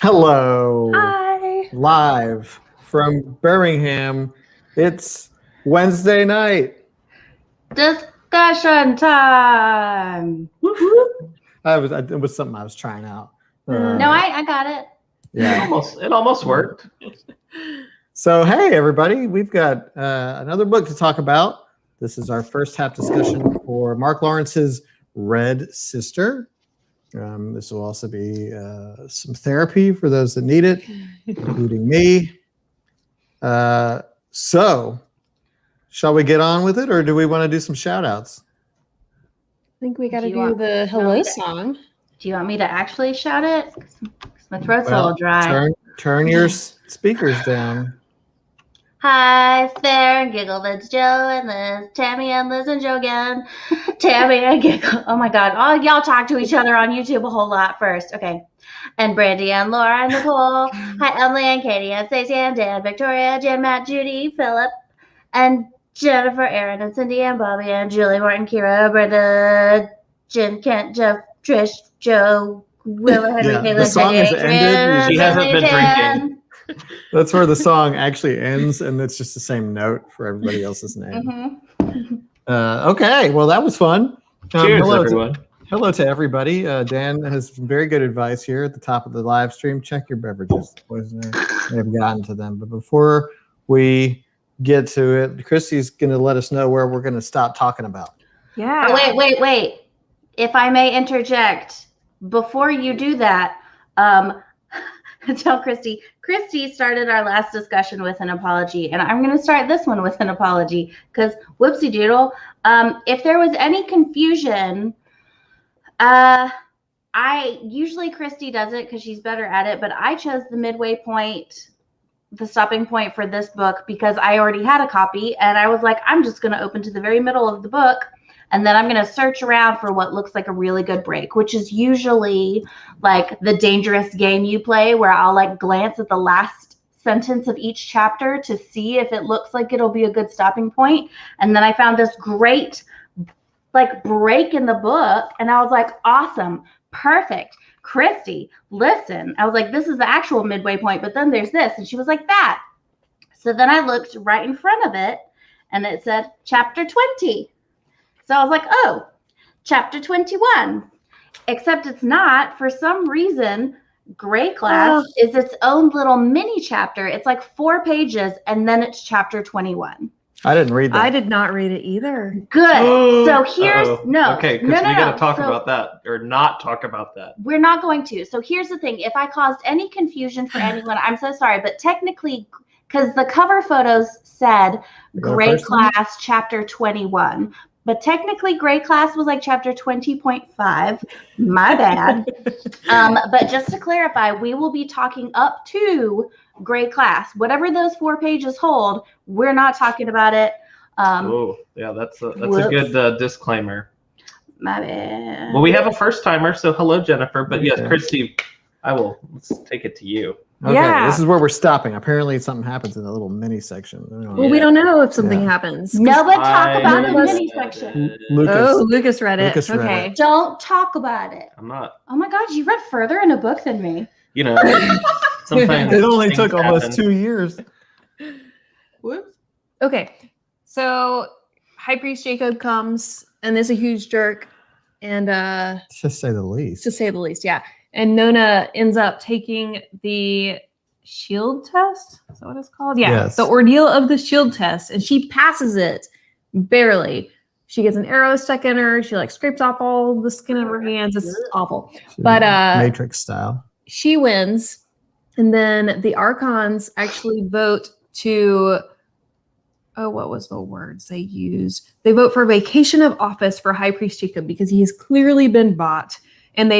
Hello. Hi. Live from Birmingham. It's Wednesday night. Discussion time. It was something I was trying out. No, I got it. Yeah. It almost worked. So, hey, everybody. We've got another book to talk about. This is our first half discussion for Mark Lawrence's Red Sister. This will also be some therapy for those that need it, including me. So, shall we get on with it, or do we want to do some shout outs? I think we got to do the hello song. Do you want me to actually shout it? 'Cause my throat's a little dry. Turn your speakers down. Hi, there, Giggle, that's Joe and Liz, Tammy and Liz and Joe again. Tammy and Giggle. Oh my God. Oh, y'all talk to each other on YouTube a whole lot first. Okay. And Brandy and Laura and Nicole. Hi, Emily and Katie and Stacey and Dan, Victoria, Jen, Matt, Judy, Philip, and Jennifer, Aaron, and Cindy, and Bobby, and Julie, Martin, Kira, Brenda, Jen, Kent, Jeff, Trish, Joe, Willa, Henry, Yeah, the Taylor, song has ended. She hasn't been drinking. That's where the song actually ends, and it's just the same note for everybody else's name. Okay, well, that was fun. Cheers, everyone. Hello to everybody. Dan has some very good advice here at the top of the live stream. Check your beverages. The poisoner may have gotten to them. But before we get to it, Christy's going to let us know where we're going to stop talking about. Yeah. Oh, wait. If I may interject, before you do that, tell Christy. Christy started our last discussion with an apology, and I'm going to start this one with an apology because whoopsie doodle. If there was any confusion, usually Christy does it because she's better at it, but I chose the midway point, the stopping point for this book because I already had a copy, and I was like, I'm just going to open to the very middle of the book. And then I'm going to search around for what looks like a really good break, which is usually like the dangerous game you play where I'll like glance at the last sentence of each chapter to see if it looks like it'll be a good stopping point. And then I found this great like break in the book and I was like, awesome, perfect. Christy, listen. I was like, this is the actual midway point, but then there's this. And she was like, that. So then I looked right in front of it and it said chapter 20. So I was like, oh, chapter 21, except it's not. For some reason, Gray Class is its own little mini chapter. It's like 4 pages, and then it's chapter 21. I didn't read that. I did not read it either. Good. So here's, Okay, because we got to talk about that, or not talk about that. We're not going to. So here's the thing. If I caused any confusion for anyone, I'm so sorry. But technically, because the cover photos said Gray Class chapter 21. But technically, Gray Class was like chapter 20.5. My bad. But just to clarify, we will be talking up to Gray Class. Whatever those 4 pages hold, we're not talking about it. Yeah, that's a good disclaimer. My bad. Well, we have a first timer, so hello, Jennifer. But yes, Christy, let's take it to you. Okay, Yeah. This is where we're stopping. Apparently, something happens in the little mini section. Well, we don't know if something happens. No, but talk about the mini section. Lucas read it. Lucas read okay. it. Don't talk about it. I'm not. Oh my God, you read further in a book than me. You know, sometimes it only things took almost happen. 2 years. Whoops. Okay. So High Priest Jacob comes and is a huge jerk. And To say the least. Yeah. And Nona ends up taking the shield test. Is that what it's called? Yeah. Yes. The ordeal of the shield test. And she passes it barely. She gets an arrow stuck in her. She like scrapes off all the skin of her hands. It's awful. But Matrix style. She wins. And then the Archons actually vote to what was the words they used? They vote for vacation of office for High Priest Jacob because he has clearly been bought. And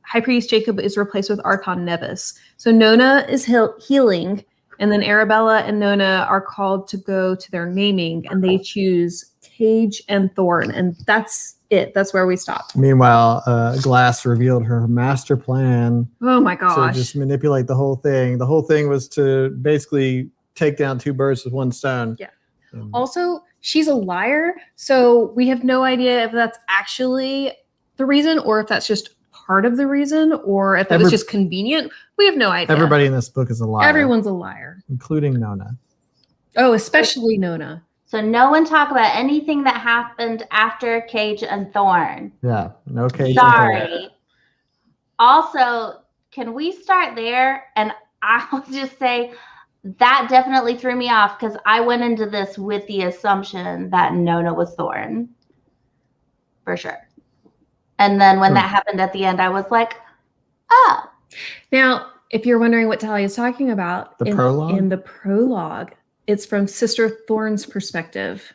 High Priest Jacob is replaced with Archon Nevis. So Nona is healing, and then Arabella and Nona are called to go to their naming, and they choose Cage and Thorn, and that's it. That's where we stop. Meanwhile, Glass revealed her master plan. Oh my gosh. To just manipulate the whole thing. The whole thing was to basically take down 2 birds with 1 stone. Yeah. Also, she's a liar, so we have no idea if that's actually the reason or if that's just part of the reason or if it was just convenient. We have no idea. Everybody in this book is a liar. Everyone's a liar, including Nona. Oh, especially Nona. So no one talk about anything that happened after Cage and Thorn. Yeah, no Cage. Sorry. Also, can we start there? And I'll just say that definitely threw me off because I went into this with the assumption that Nona was Thorn. For sure. And then when that happened at the end, I was like, oh. Now, if you're wondering what Talia is talking about, prologue? In the prologue, it's from Sister Thorn's perspective.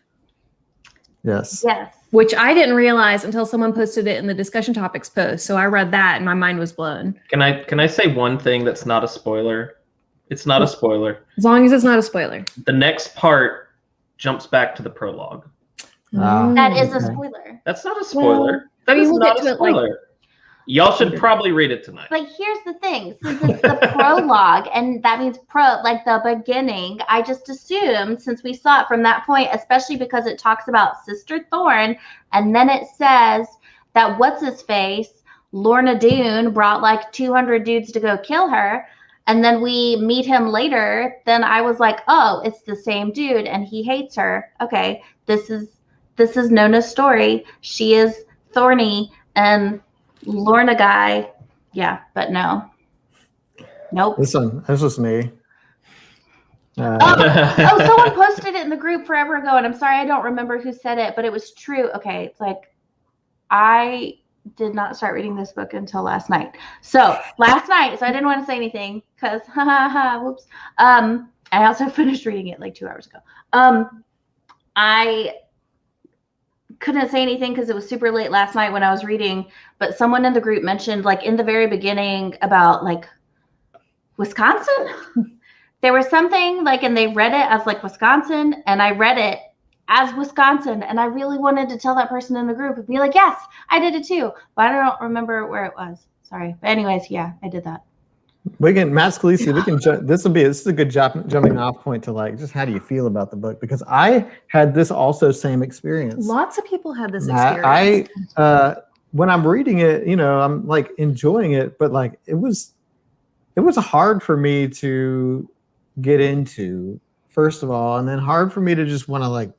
Yes. Yes. Which I didn't realize until someone posted it in the discussion topics post. So I read that and my mind was blown. Can I say one thing that's not a spoiler? It's not a spoiler. As long as it's not a spoiler. The next part jumps back to the prologue. That is a spoiler. That's not a spoiler. I mean, That is we'll not get a to it, like- spoiler. Y'all should probably read it tonight. But here's the thing. Since it's the prologue, and that means like the beginning, I just assumed since we saw it from that point, especially because it talks about Sister Thorn, and then it says that what's-his-face, Lorna Doone, brought like 200 dudes to go kill her, and then we meet him later, then I was like, oh, it's the same dude, and he hates her. Okay, this is Nona's story. She is thorny, and Lorna guy, yeah, but no. Nope. This was me. Oh, someone posted it in the group forever ago, and I'm sorry I don't remember who said it, but it was true. Okay, it's like I did not start reading this book until last night. So last night, so I didn't want to say anything because whoops. I also finished reading it like 2 hours ago. I couldn't say anything because it was super late last night when I was reading, but someone in the group mentioned like in the very beginning about like Wisconsin. There was something like, and they read it as like Wisconsin, and I read it as Wisconsin, and I really wanted to tell that person in the group and be like, yes, I did it too, but I don't remember where it was. Sorry. But anyways, yeah, I did that. We can, Matt Scalisi, we can, this is a good jumping off point to like, just how do you feel about the book? Because I had this also same experience. Lots of people had this experience. When I'm reading it, I'm like enjoying it, but like, it was hard for me to get into, first of all, and then hard for me to just want to like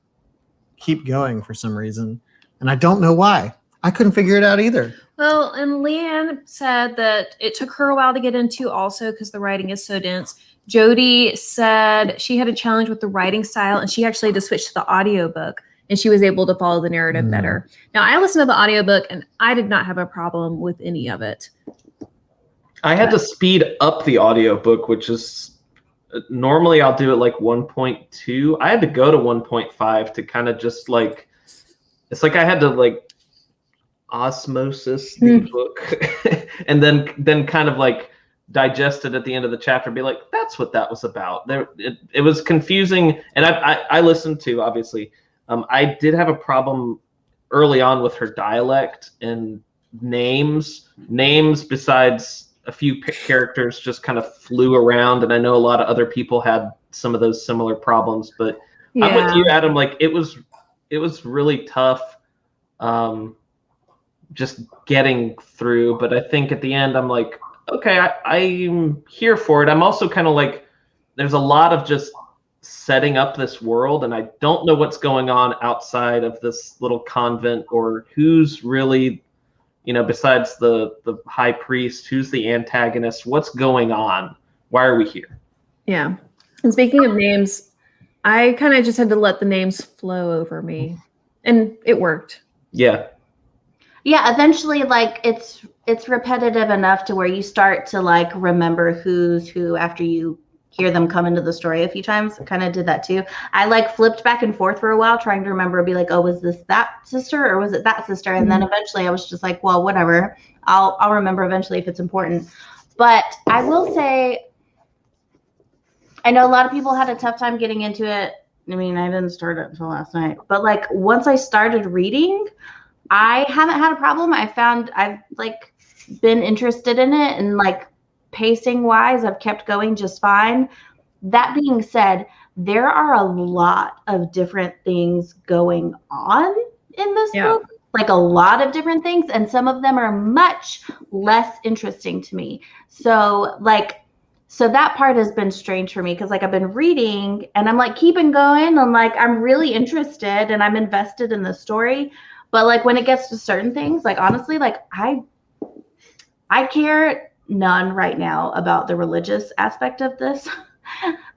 keep going for some reason. And I don't know why. I couldn't figure it out either. Well, and Leanne said that it took her a while to get into also because the writing is so dense. Jody said she had a challenge with the writing style and she actually had to switch to the audiobook and she was able to follow the narrative better. Now, I listened to the audiobook and I did not have a problem with any of it. I had to speed up the audiobook, which is normally I'll do it like 1.2. I had to go to 1.5 to kind of just like, it's like I had to like osmosis the book and then kind of like digest it at the end of the chapter, be like, that's what that was about. It was confusing. And I listened to, obviously, I did have a problem early on with her dialect and names besides a few characters just kind of flew around. And I know a lot of other people had some of those similar problems, but yeah. I'm with you, Adam. Like it was really tough. Just getting through, but I think at the end I'm like, okay, I'm here for it. I'm also kind of like, there's a lot of just setting up this world, and I don't know what's going on outside of this little convent, or who's really, besides the high priest, who's the antagonist, what's going on? Why are we here? Yeah. And speaking of names, I kind of just had to let the names flow over me, and it worked. Yeah. Yeah, eventually, like it's repetitive enough to where you start to like remember who's who after you hear them come into the story a few times. I kind of did that too. I like flipped back and forth for a while trying to remember, be like, oh, was this that sister or was it that sister? And then eventually I was just like, well, whatever. I'll remember eventually if it's important. But I will say, I know a lot of people had a tough time getting into it. I mean, I didn't start it until last night, but like once I started reading, I haven't had a problem. I've like been interested in it, and like pacing wise, I've kept going just fine. That being said, there are a lot of different things going on in this book. like a lot of different things, and some of them are much less interesting to me. So that part has been strange for me, because like I've been reading and I'm like keeping going and like I'm really interested and I'm invested in the story, but like when it gets to certain things, like honestly, like I care none right now about the religious aspect of this.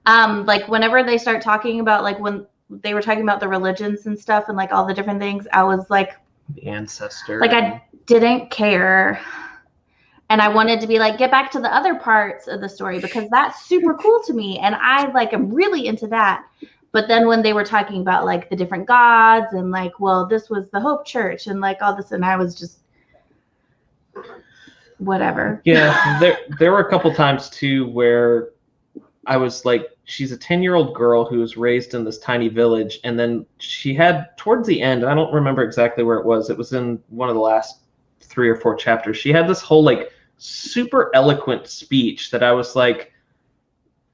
Like whenever they start talking about, like when they were talking about the religions and stuff and like all the different things, I was like, The ancestor. like I didn't care. And I wanted to be like, get back to the other parts of the story, because that's super cool to me. And I like am really into that. But then when they were talking about like the different gods and like, well, this was the Hope Church and like all this, and I was just whatever. Yeah, there were a couple times too where I was like, she's a 10-year-old girl who was raised in this tiny village, and then she had towards the end, I don't remember exactly where it was in one of the last 3 or 4 chapters, she had this whole like super eloquent speech that I was like,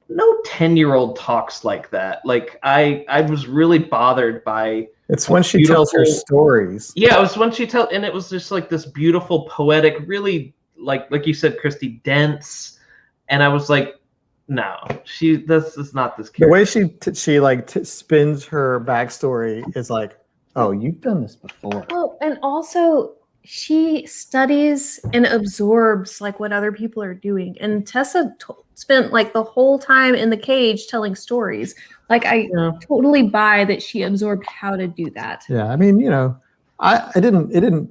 no 10-year-old talks like that. Like I was really bothered by. It's when she tells her stories. Yeah, it was when she and it was just like this beautiful, poetic, really like you said, Christy, dense. And I was like, no, this is not this character. The way she spins her backstory is like, oh, you've done this before. Well, and also she studies and absorbs like what other people are doing. And Tessa spent like the whole time in the cage telling stories. Like I totally buy that she absorbed how to do that. Yeah, I mean, it didn't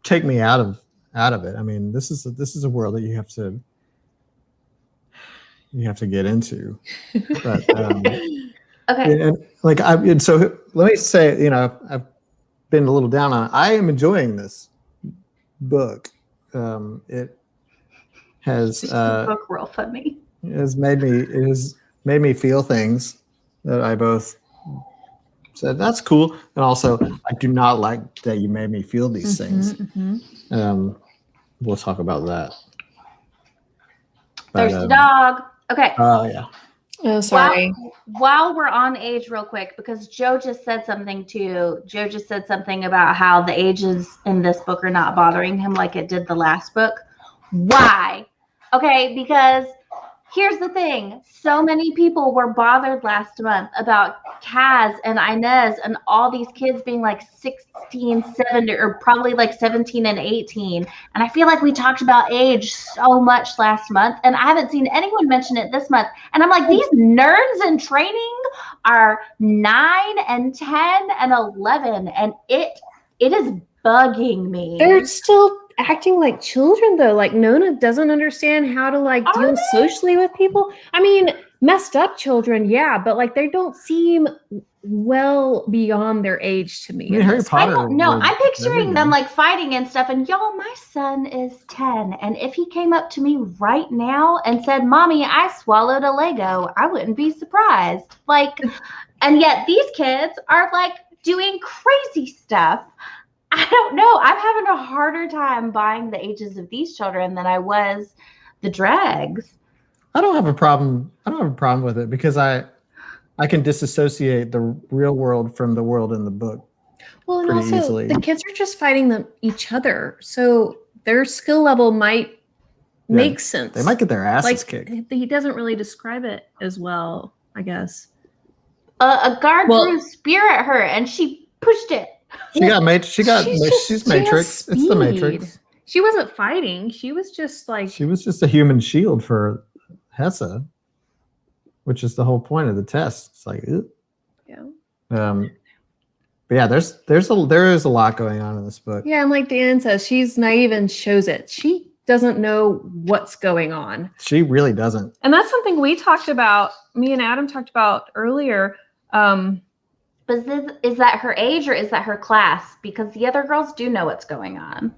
take me out of it. I mean, this is a world that you have to get into. But Okay. and so let me say, I've been a little down on it. I am enjoying this book. It has book real funny. it has made me feel things that I both said that's cool, and also I do not like that you made me feel these things. We'll talk about that. Thirsty dog. Okay. Oh yeah. Oh, sorry. While we're on age real quick, because Joe just said something too. Joe just said something about how the ages in this book are not bothering him like it did the last book. Why? Okay, because here's the thing. So many people were bothered last month about Kaz and Inez and all these kids being like 16, 17, or probably like 17 and 18. And I feel like we talked about age so much last month, and I haven't seen anyone mention it this month. And I'm like, these nerds in training are 9 and 10 and 11, and it is bugging me. They're still acting like children though. Like Nona doesn't understand how to like deal socially with people. I mean, messed up children, yeah, but like they don't seem well beyond their age to me. I mean, Harry Potter. I don't know. was I'm picturing everything. them like fighting and stuff. And y'all, my son is 10. And if he came up to me right now and said, "Mommy, I swallowed a Lego," I wouldn't be surprised. Like, and yet these kids are like doing crazy stuff. I don't know. I'm having a harder time buying the ages of these children than I was the dregs. I don't have a problem with it because I can disassociate the real world from the world in the book. Well, and pretty also easily. the kids are just fighting each other, so their skill level might make sense. They might get their asses like kicked. he doesn't really describe it as well, I guess. A guard threw a spear at her and she pushed it. She's Matrix. It's the Matrix. She wasn't fighting. She was just like She was just a human shield for Hessa, which is the whole point of the test. It's like, ew. yeah. But yeah, there is a lot going on in this book. Yeah, and like Dan says, she's naive and shows it. She doesn't know what's going on. She really doesn't. And that's something we talked about, me and Adam talked about earlier. But is that her age or is that her class? Because the other girls do know what's going on.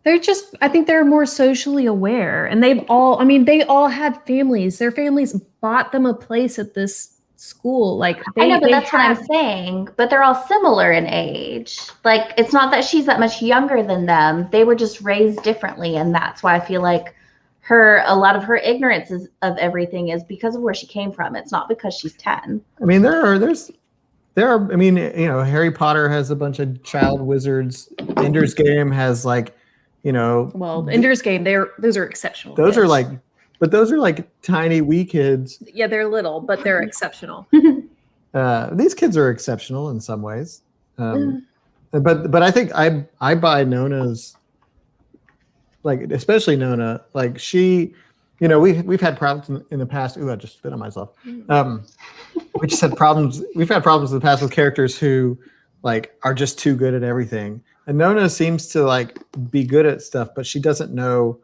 I think they're more socially aware, and they all had families. Their families bought them a place at this school. Like I know, but that's what I'm saying. But they're all similar in age. Like it's not that she's that much younger than them. They were just raised differently, and that's why I feel like a lot of her ignorance of everything is because of where she came from. It's not because she's 10. I mean, there's there are. I mean, Harry Potter has a bunch of child wizards. Ender's Game has Well, Ender's Game, those are exceptional. those are kids. but those are like tiny wee kids. Yeah, they're little, but they're exceptional. These kids are exceptional in some ways. But I think I buy Nona's, like, especially Nona, like she, we've had problems in the past. Ooh, I just spit on myself. We just had problems. We've had problems in the past with characters who like are just too good at everything. And Nona seems to like be good at stuff, but she doesn't know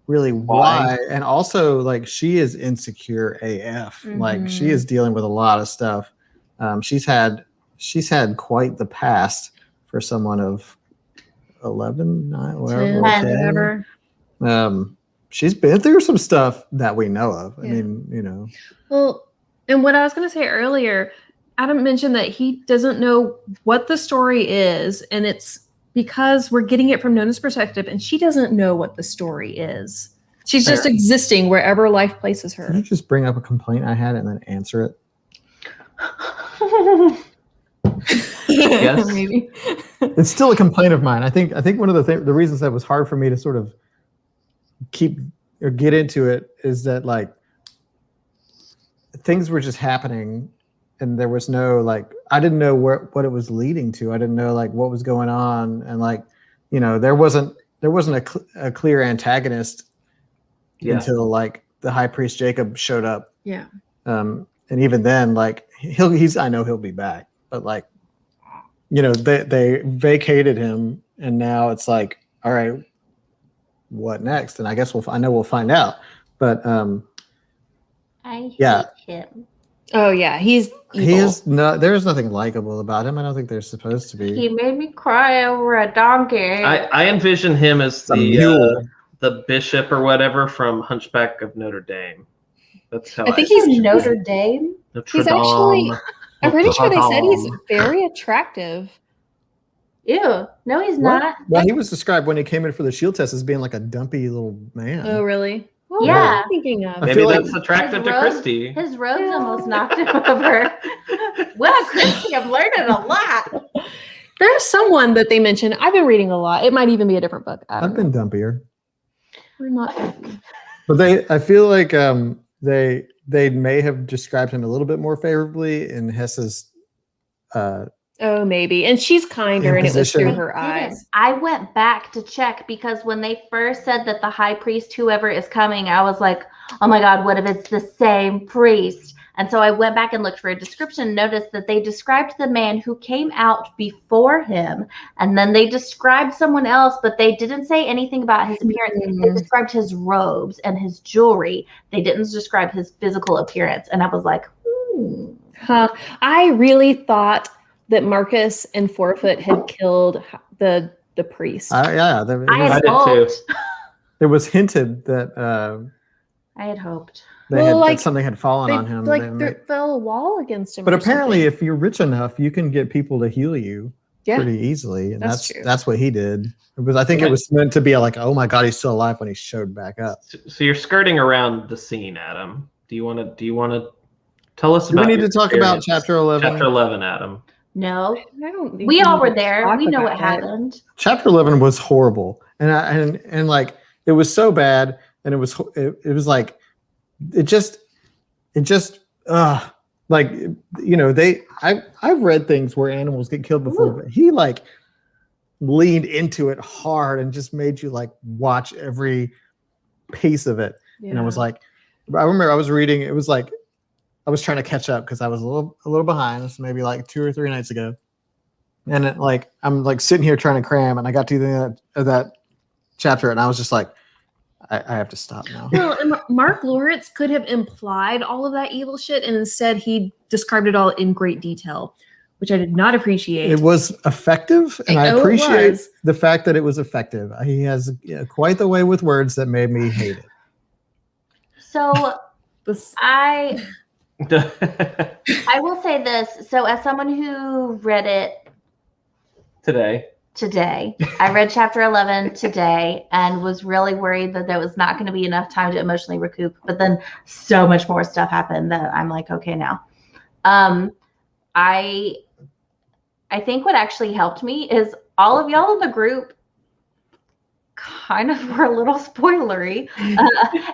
really why. And also, like, she is insecure AF. Like, she is dealing with a lot of stuff. She's had quite the past for someone of 11, 9, whatever. 10. She's been through some stuff that we know of. I mean, Well, and what I was going to say earlier, Adam mentioned that he doesn't know what the story is, and it's because we're getting it from Nona's perspective, and she doesn't know what the story is. She's just existing wherever life places her. Can you just bring up a complaint I had and then answer it? Yes. Maybe. It's still a complaint of mine. I think one of the reasons that was hard for me to sort of keep or get into it is that, like, things were just happening and there was no, like, I didn't know what it was leading to. I didn't know, like, what was going on, and, like, there wasn't a clear antagonist until, like, the high priest Jacob showed up. Yeah. And even then, like, I know he'll be back, but, like, they vacated him, and now it's like, all right, what next? And I guess I know we'll find out. But I hate him. Oh yeah, he's evil. He is there's nothing likable about him. I don't think there's supposed to be. He made me cry over a donkey. I envision him as the bishop or whatever from Hunchback of Notre Dame. That's how I think he's Notre Dame. Notre He's Dame. actually. I'm pretty sure they said he's very attractive. Ew. No, he's What? not. Well, he was described when he came in for the shield test as being like a dumpy little man. Oh really? Well, Yeah. what am I thinking of? I Maybe feel like- that's attractive to His robe- Christy. His robes almost knocked him over. Well, Christy, I'm learning a lot. There's someone that they mentioned. I've been reading a lot. It might even be a different book. I I've don't been know. dumpier. We're not happy. But I feel like they may have described him a little bit more favorably in Hessa's Oh, maybe. And she's kinder, and it was through Imposition. her eyes. I went back to check because when they first said that the high priest, whoever is coming, I was like, oh my God, what if it's the same priest? And so I went back and looked for a description, noticed that they described the man who came out before him. And then they described someone else, but they didn't say anything about his appearance. They described his robes and his jewelry. They didn't describe his physical appearance. And I was like, Huh. I really thought that Marcus and Forefoot had killed the priest. I I had did too. hoped. it was hinted that I had hoped. that something had fallen on him. There fell a wall against him. But or apparently, something. if you're rich enough, you can get people to heal you pretty easily, and That's true. that's what he did. I think it was meant to be like, oh my God, he's still alive when he showed back up. So you're skirting around the scene, Adam. Do you want to tell us Do we about? need your to talk about experience? chapter 11? Chapter 11, Adam. No, I don't think we all need were to there. talk We know what about it. happened. Chapter 11 was horrible, and like it was so bad, and it was like it just like I've read things where animals get killed before, but he like leaned into it hard and just made you like watch every piece of it. And I was like, I remember I was reading, it was like I was trying to catch up because I was a little behind. This maybe like 2 or 3 nights ago. And it, like I'm like sitting here trying to cram, and I got to the end of that chapter, and I was just like, I have to stop now. Well, and Mark Lawrence could have implied all of that evil shit, and instead he described it all in great detail, which I did not appreciate. It was effective, and I Oh, it appreciate was. the fact that it was effective. He has quite the way with words that made me hate it. So This- I will say this. So as someone who read it today, I read chapter 11 today and was really worried that there was not going to be enough time to emotionally recoup. But then so much more stuff happened that I'm like, okay, now. I think what actually helped me is all of y'all in the group kind of were a little spoilery.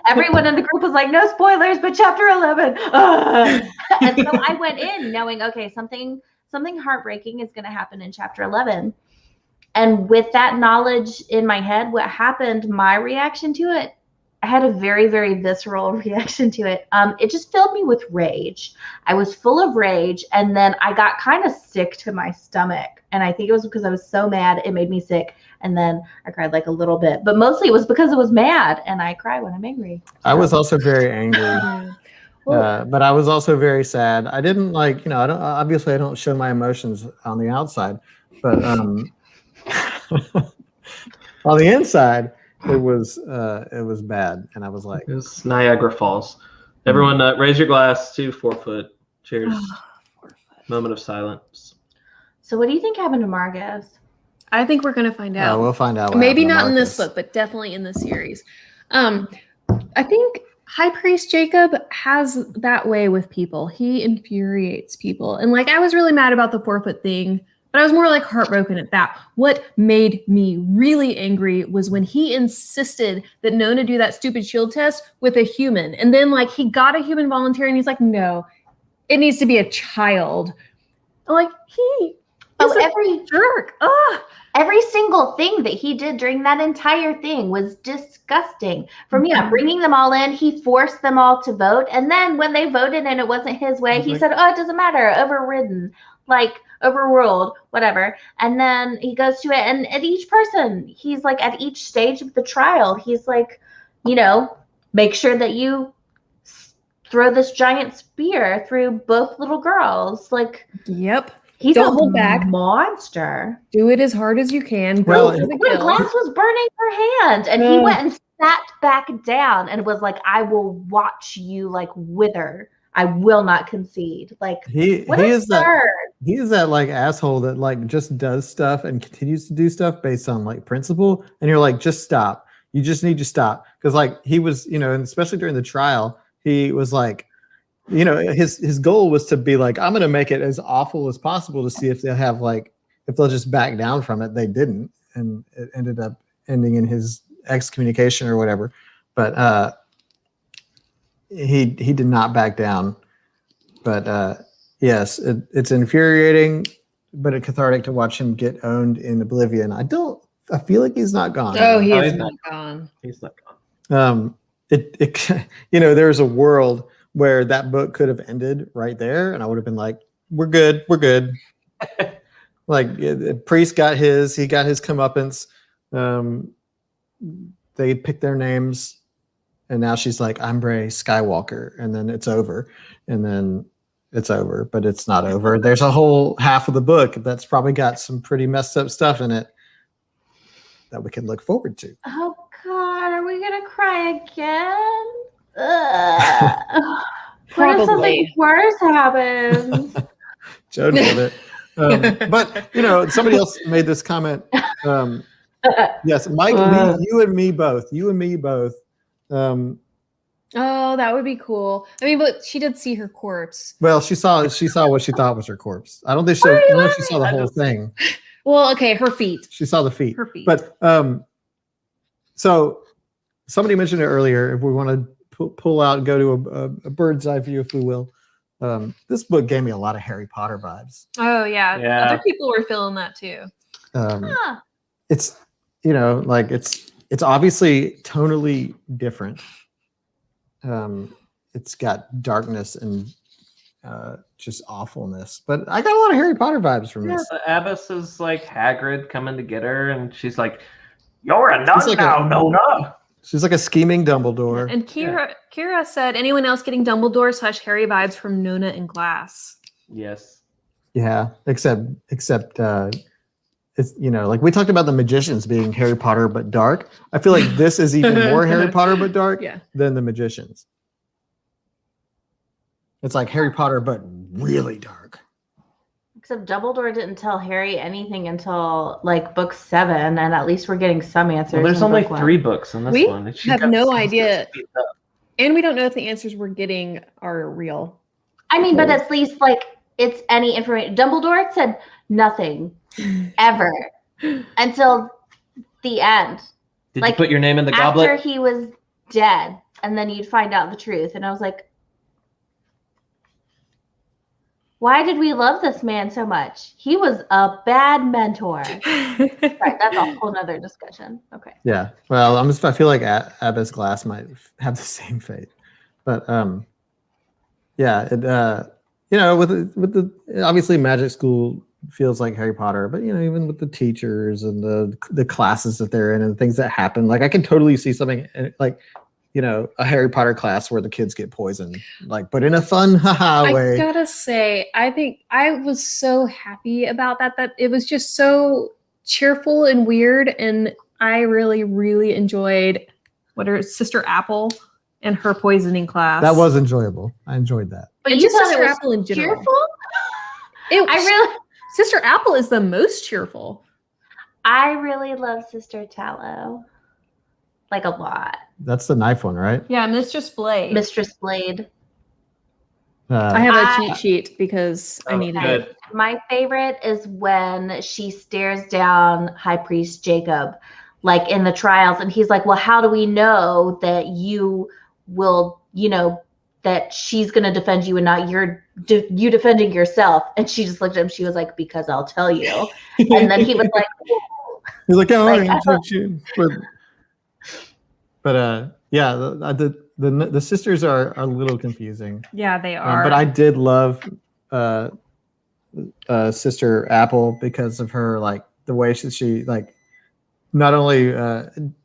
Everyone in the group was like, no spoilers, but chapter 11. And so I went in knowing, okay, something heartbreaking is going to happen in chapter 11. And with that knowledge in my head, what happened, my reaction to it, I had a very, very visceral reaction to it. It just filled me with rage. I was full of rage, and then I got kind of sick to my stomach. And I think it was because I was so mad, it made me sick. And then I cried like a little bit, but mostly it was because I was mad, and I cry when I'm angry. I was also very angry, Well, but I was also very sad. I didn't like, I don't show my emotions on the outside, but on the inside, it was bad, and I was like, It was Niagara Falls. Everyone, raise your glass to 4 foot. Cheers. Moment of silence. So what do you think happened to Margus? I think we're going to find out. we'll find out. What Maybe happened to not in this Marcus. book, but definitely in the series. I think High Priest Jacob has that way with people. He infuriates people. And like, I was really mad about the 4 foot thing, but I was more like heartbroken at that. What made me really angry was when he insisted that Nona do that stupid shield test with a human. And then like he got a human volunteer and he's like, no, it needs to be a child. I'm like, he is a jerk. Ugh. Every single thing that he did during that entire thing was disgusting. From bringing them all in, he forced them all to vote. And then when they voted and it wasn't his way, he said, oh, it doesn't matter, overridden, like overruled, whatever. And then he goes to it, and at each person, he's like, at each stage of the trial, he's like, make sure that you throw this giant spear through both little girls. Like, Yep. he's Don't a hold back. monster. Do it as hard as you can. Well, Go for the When kill. Glass was burning her hand, and he went and sat back down and was like, I will watch you like wither. I will not concede. Like, he what is that absurd. he is that like asshole that like just does stuff and continues to do stuff based on like principle, and you're like, just stop. You just need to stop, because like he was, and especially during the trial, he was like, his goal was to be like, I'm going to make it as awful as possible to see if they'll have if they'll just back down from it. They didn't, and it ended up ending in his excommunication or whatever. But he did not back down. But yes, it's infuriating, but it's cathartic to watch him get owned in oblivion. I feel like he's not gone. Oh, he Oh, is he's not gone. He's not gone. There's a world where that book could have ended right there, and I would have been like, we're good. Like, Priest got he got his comeuppance. They picked their names, and now she's like, I'm Rey Skywalker, and then it's over. But it's not over. There's a whole half of the book that's probably got some pretty messed up stuff in it that we can look forward to. Oh God, are we gonna cry again? What if something Probably. worse happens? Joe nailed it. But somebody else made this comment. Yes, Mike, you and me both. Oh, that would be cool. I mean, but she did see her corpse. Well, she saw what she thought was her corpse. I don't think she, What are you I don't know if she saw the laughing? whole thing. Well, okay, her feet. She saw the feet. Her feet. But so somebody mentioned it earlier. If we want to pull out, go to a bird's eye view, if we will. This book gave me a lot of Harry Potter vibes. Oh yeah. Yeah. Other people were feeling that too. Huh. It's it's obviously tonally different. It's got darkness and just awfulness, but I got a lot of Harry Potter vibes from Yeah, this. the abbess is like Hagrid coming to get her, and she's like, "You're a nun She's like now, Nona." She's like a scheming Dumbledore. And Kira said, anyone else getting Dumbledore / Harry vibes from Nona and Glass? Yes. Yeah, except it's like we talked about the magicians being Harry Potter but dark. I feel like this is even more Harry Potter but dark Yeah. than the magicians. It's like Harry Potter but really dark. Except Dumbledore didn't tell Harry anything until like book 7, and at least we're getting some answers. Well, there's in only book 1. 3 books in this We one. and she's have got no some idea. stuff speeded up. And we don't know if the answers we're getting are real. I mean, but at least like it's any information. Dumbledore said nothing ever until the end. Did Like, you put your name in the After goblet? he was dead, and then you'd find out the truth. And I was like, why did we love this man so much? He was a bad mentor. Right, that's a whole nother discussion. Okay. Yeah. Well, I feel like Abbas Glass might have the same fate, but yeah. It with the obviously Magic School feels like Harry Potter, but even with the teachers and the classes that they're in and the things that happen, like I can totally see something like a Harry Potter class where the kids get poisoned, like, but in a fun way. I gotta say, I think I was so happy about that it was just so cheerful and weird, and I really, really enjoyed Sister Apple and her poisoning class. That was enjoyable. I enjoyed that. But And you just thought Sister it was Apple in general. cheerful? Sister Apple is the most cheerful. I really love Sister Tallow. Like a lot. That's the knife one, right? Yeah, Mistress Blade. Mistress Blade. I have a I- cheat sheet because I Oh, needed good. it. My favorite is when she stares down High Priest Jacob, like in the trials, and he's like, well, how do we know that you will, that she's going to defend you and not you defending yourself? And she just looked at him. She was like, because I'll tell you. And then he was like, He's like, oh, Like, I told you. But yeah, the sisters are a little confusing. Yeah, they are. But I did love Sister Apple because of her, like the way she like not only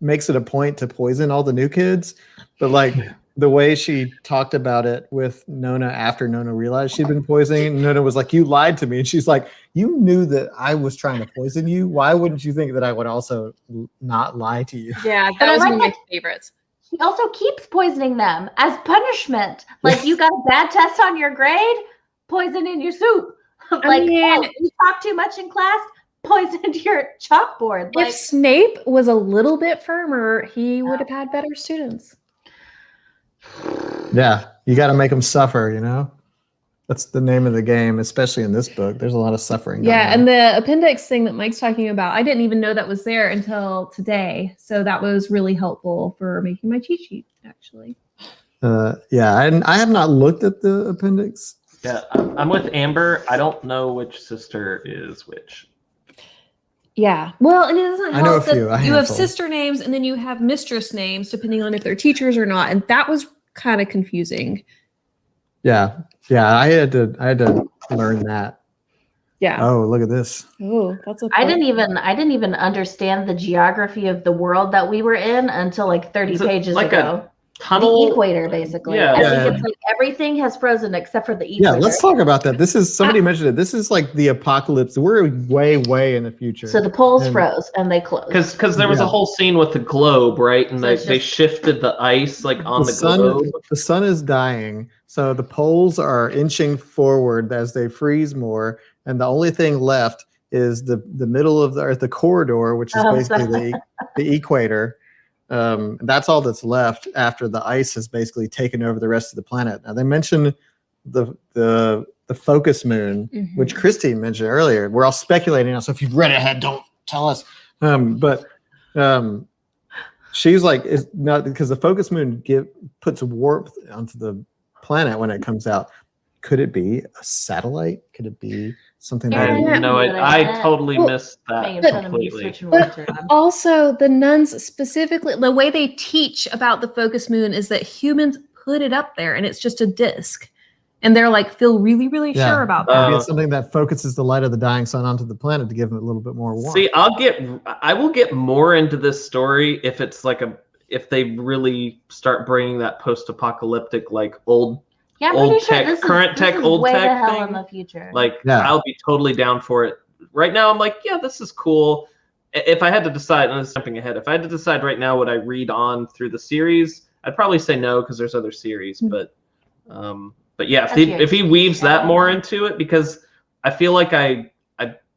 makes it a point to poison all the new kids, but like the way she talked about it with Nona after Nona realized she'd been poisoning. Nona was like, you lied to me. And she's like, you knew that I was trying to poison you. Why wouldn't you think that I would also not lie to you? Yeah, But I that was like one of my that- favorites. he also keeps poisoning them as punishment. Like, you got a bad test on your grade, poison in your soup. Like, mean- you talk too much in class, poison into your chalkboard. Like, If Snape was a little bit firmer, he would have had better students. Yeah, you got to make them suffer, That's the name of the game, especially in this book. There's a lot of suffering. Yeah, going and the appendix thing that Mike's talking about, I didn't even know that was there until today. So that was really helpful for making my cheat sheet, actually. yeah, I have not looked at the appendix. Yeah, I'm with Amber. I don't know which sister is which. Yeah. Well, and it doesn't I know help a few, that a you have handful. sister names and then you have mistress names, depending on if they're teachers or not. And that was kind of confusing. Yeah, I had to learn that. Yeah. Oh, look at this. Oh, that's a I didn't even understand the geography of the world that we were in until like 30 Is it pages like ago. The Tunnel. equator, basically. Yeah. I think Yeah. it's like everything has frozen except for the equator. Yeah, let's talk about that. This is somebody mentioned it. This is like the apocalypse. We're way in the future. So the poles And- froze and they closed. Because there was a Yeah. whole scene with the globe, right? And So they, it's they just- shifted the ice like on the globe. The sun is dying, so the poles are inching forward as they freeze more, and the only thing left is the middle of the Earth, the corridor, which is Oh, basically the equator. That's all that's left after the ice has basically taken over the rest of the planet. Now they mentioned the focus moon, Mhm. which Christy mentioned earlier. We're all speculating now, so if you've read it, don't tell us. But she's like, it's not because the focus moon puts warmth onto the planet when it comes out. Could it be a satellite? Could it be something that? Yeah. No, I totally Well, missed Making that fun of me completely. switching words around. Also, the nuns specifically, the way they teach about the focus moon is that humans put it up there and it's just a disc. And they're like, feel really, really Yeah. sure about that. Maybe it's something that focuses the light of the dying sun onto the planet to give it a little bit more warmth. See, I will get more into this story if it's like if they really start bringing that post-apocalyptic like old Yeah, I'm Old pretty sure tech- this is, current this tech, is old way tech the hell thing. in the future. like Yeah. I'll be totally down for it. Right now I'm like, yeah, this is cool. If I had to decide, and this is jumping ahead, if I had to decide right now would I read on through the series, I'd probably say no because there's other series, but yeah, if he weaves that more into it, because I feel like I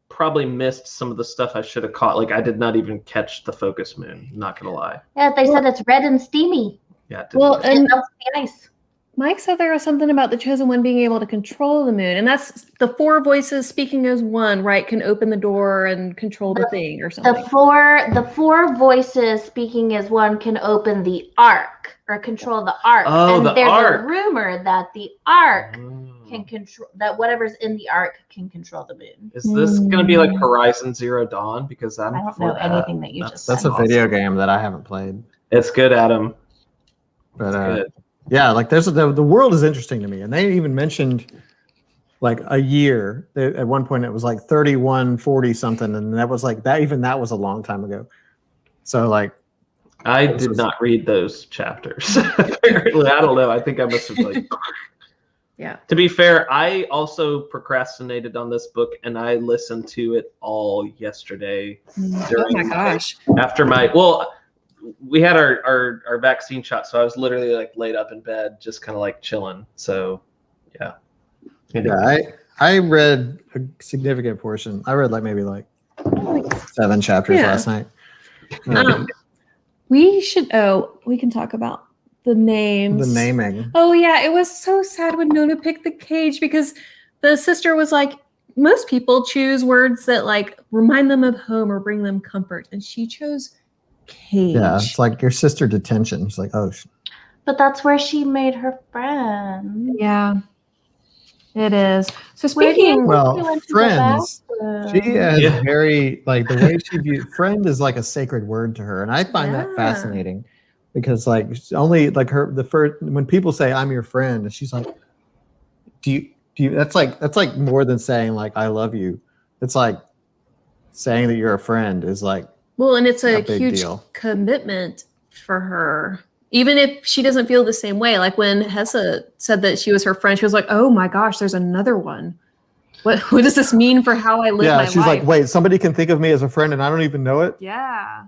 probably missed some of the stuff I should have caught. Like I did not even catch the focus moon, not gonna lie. Yeah, they said it's red and steamy. Yeah, Well, It and melts the ice. Mike said there was something about the chosen one being able to control the moon, and that's the 4 voices speaking as one, right? Can open the door and control the thing or something. The four voices speaking as one can open the ark or control the ark. Oh, and the there's ark. a rumor that the ark Oh. can control that whatever's in the ark can control the moon. Is this going to be like Horizon Zero Dawn? Because I'm I don't for know that. anything that you just That's said. a video game that I haven't played. It's good, Adam. But It's good. yeah, like there's the world is interesting to me, and they even mentioned like a year. At one point, it was like 3140 something, and that was like that. Even that was a long time ago. So like, I this did was- not read those chapters. Apparently, I don't know. I think I must have like. Yeah. To be fair, I also procrastinated on this book, and I listened to it all yesterday. Oh my gosh. After we had our vaccine shot, so I was literally like laid up in bed, just kind of like chilling. So, yeah. Anyway. I read a significant portion. I read like maybe like 7 chapters Yeah. last night. We can talk about the names. The naming. Oh yeah, it was so sad when Nona picked the cage because the sister was like, most people choose words that like remind them of home or bring them comfort, and she chose cage. Yeah, it's like your sister detention. It's like, oh, But that's where she made her friend. Yeah, it is. So Where do you speaking, think Well, she went to the friends. bathroom? she has Yeah. very like the way she views friend is like a sacred word to her, and I find that Yeah. fascinating because like only like the first when people say I'm your friend, and she's like, do you? That's like more than saying like I love you. It's like saying that you're a friend is like well, and it's a big huge deal. commitment for her. Even if she doesn't feel the same way, like when Hessa said that she was her friend, she was like, "Oh my gosh, there's another one. What does this mean for how I live yeah. my She's life?" like, wait, somebody can think of me as a friend, and I don't even know it. Yeah.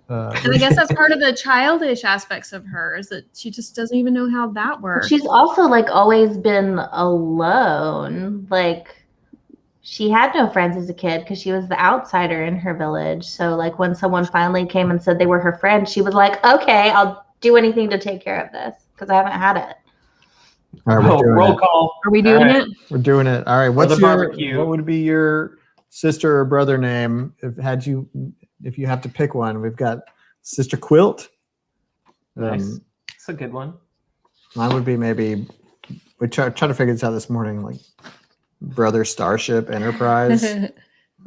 And I Uh, guess that's part of the childish aspects of her is that she just doesn't even know how that works. She's also like always been alone. Like she had no friends as a kid because she was the outsider in her village. So like when someone finally came and said they were her friend, she was like, "Okay, I'll do anything to take care of this because I haven't had it." all right, we're doing roll it. call. Are we doing All right. it? We're doing it. All right. What's the your barbecue. what would be your sister or brother name if you have to pick one? We've got Sister Quilt. Nice. It's a good one. Mine would be maybe we try to figure this out this morning, like Brother Starship Enterprise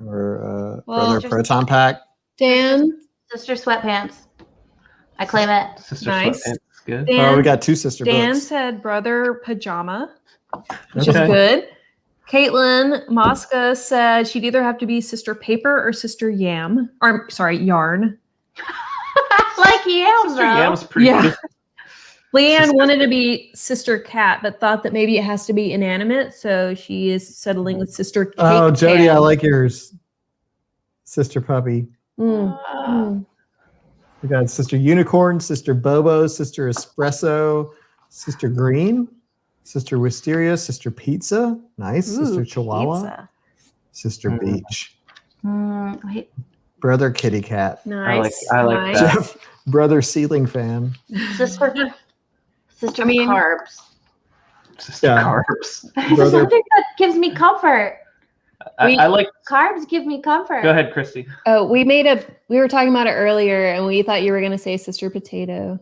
or Brother just- Proton Pack. Dan, Sister Sweatpants. I claim it. Sister Nice. Sweatpants. Good. Dan, Oh, we got 2 sister Dan books. said brother pajama, which Okay. is good. Caitlin Mosca said she'd either have to be sister paper or sister yam, or sorry, yarn. I like yams Sister though. Yam's pretty Yeah. good. Leanne Sister- wanted to be sister cat, but thought that maybe it has to be inanimate, so she is settling with sister cake. Oh, Jody, I Pan. like yours. Sister Puppy. Mm, Uh, mm. We got Sister Unicorn, Sister Bobo, Sister Espresso, Sister Green, Sister Wisteria, Sister Pizza, nice, Sister Ooh, Chihuahua, pizza. Sister Mm. Beach, wait, Brother Kitty Cat, Nice. I like nice. that. Jeff, Brother Ceiling Fan. sister I mean- carbs. Sister Yeah. Carbs. Brother- Something that gives me comfort. I like. Carbs give me comfort. Go ahead, Christy. Oh, we were talking about it earlier, and we thought you were going to say sister potato.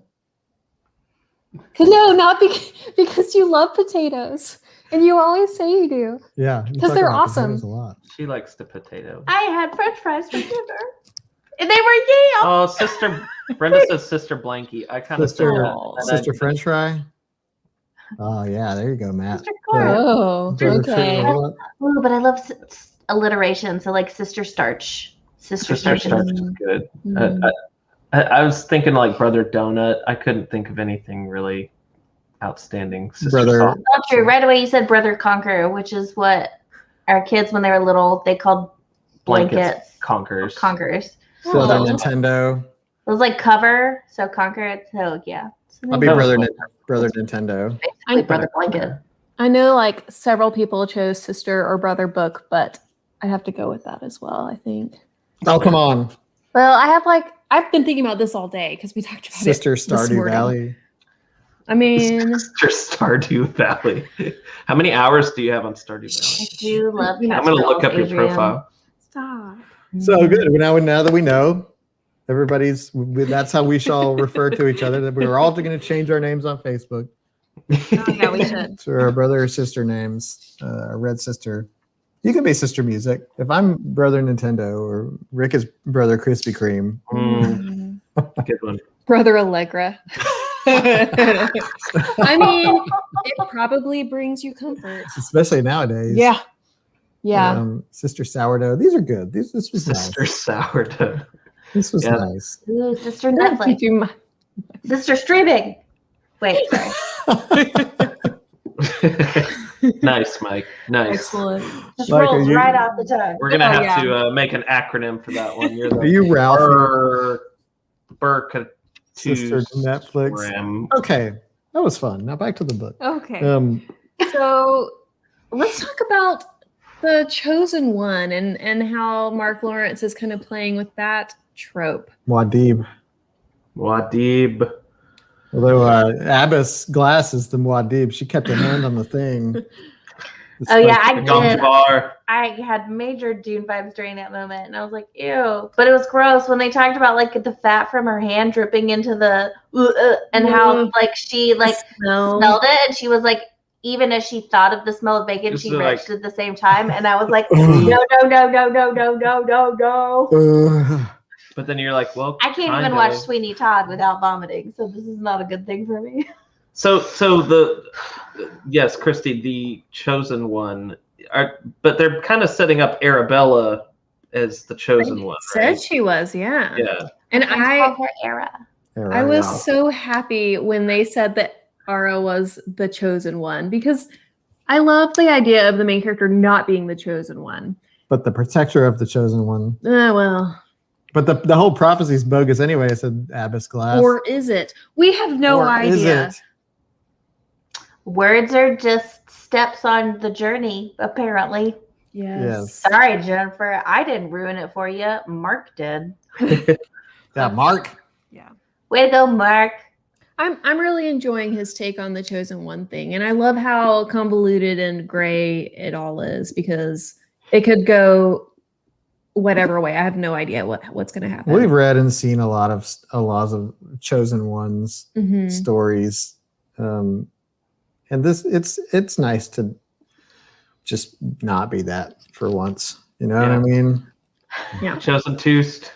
No, not because you love potatoes, and you always say you do. Yeah, you 'Cause talk they're about awesome. potatoes a lot. She likes the potato. I had French fries for dinner, and they were yam. Oh, Sister Brenda says Sister Blanky. I kind of said Sister, that. and Sister I- French Fry. Oh yeah, there you go, Matt. Sister carbs. Oh, Brother okay. Fry- Ooh, but I love alliteration. So like sister starch. Sister Sister starch. Starch is good. Mm. I was thinking like Brother Donut. I couldn't think of anything really outstanding. Sister Brother- Salt. Not true. Right away you said brother conqueror, which is what our kids when they were little they called blankets Conquers. conquerors. Brother Oh. Nintendo. It was like cover, so conquer. So yeah. So I'll be That was Brother cool. Brother Nintendo. basically brother blanket. I know like several people chose sister or brother book, but I'd have to go with that as well, I think. Oh come on, Well, I've been thinking about this all day because we talked about Sister it. this Stardew morning. Valley. I mean, Sister Stardew Valley. How many hours do you have on Stardew I Valley? do love I'm Catch gonna look Girls, up your Adrian. profile. stop. So good. Now that we know, that's how we shall refer to each other. That we are all going to change our names on Facebook Oh, yeah, we should. to our brother or sister names. Our Red Sister. You can be Sister Music. If I'm Brother Nintendo or Rick is Brother Krispy Kreme. Mm, good one. Brother Allegra. I mean, it probably brings you comfort. Especially nowadays. Yeah. Yeah. Sister Sourdough. These are good. This was Sister nice. Sourdough. This was Yeah. nice. Ooh, Sister Did Netflix. you mi- Sister Streaming. Wait, sorry. Nice, Mike. Nice. Excellent. Just Like, rolls are you- right off the tongue. We're gonna Oh, have yeah. to make an acronym for that one. You're Are the you Ralph? Sister Sister Netflix. Okay, that was fun. Now back to the book. Okay. So let's talk about the chosen one and how Mark Lawrence is kind of playing with that trope. Muad'Dib. Wadib. Although Abbas Glass is the Muad'Dib, she kept her hand on the thing. Oh, yeah, I did. Gombar. I had major Dune vibes during that moment, and I was like, ew. But it was gross when they talked about like the fat from her hand dripping into the and how like she like smelled it, and she was like, even as she thought of the smell of bacon, This she is like- retched at the same time, and I was like, no. But then you're like, well, I can't even kinda. watch Sweeney Todd without vomiting, so this is not a good thing for me. So yes, Christy, the chosen one, but they're kind of setting up Arabella as the chosen one, Said right? she was, yeah. Yeah. And I call her Era. I was so happy when they said that Ara was the chosen one because I love the idea of the main character not being the chosen one. But the protector of the chosen one. Well. But the whole prophecy is bogus anyway, said Abbas Glass. Or is it? We have no idea. Is it? Words are just steps on the journey, apparently. Yes. Sorry, Jennifer. I didn't ruin it for you. Mark did. Yeah, Mark. Way to go, Mark. I'm really enjoying his take on the chosen one thing. And I love how convoluted and gray it all is because it could go whatever way. I have no idea what's going to happen. We've read and seen a lot of chosen ones Mhm. stories. And this it's nice to just not be that for once. You know what I mean? Yeah. Chosen Toost.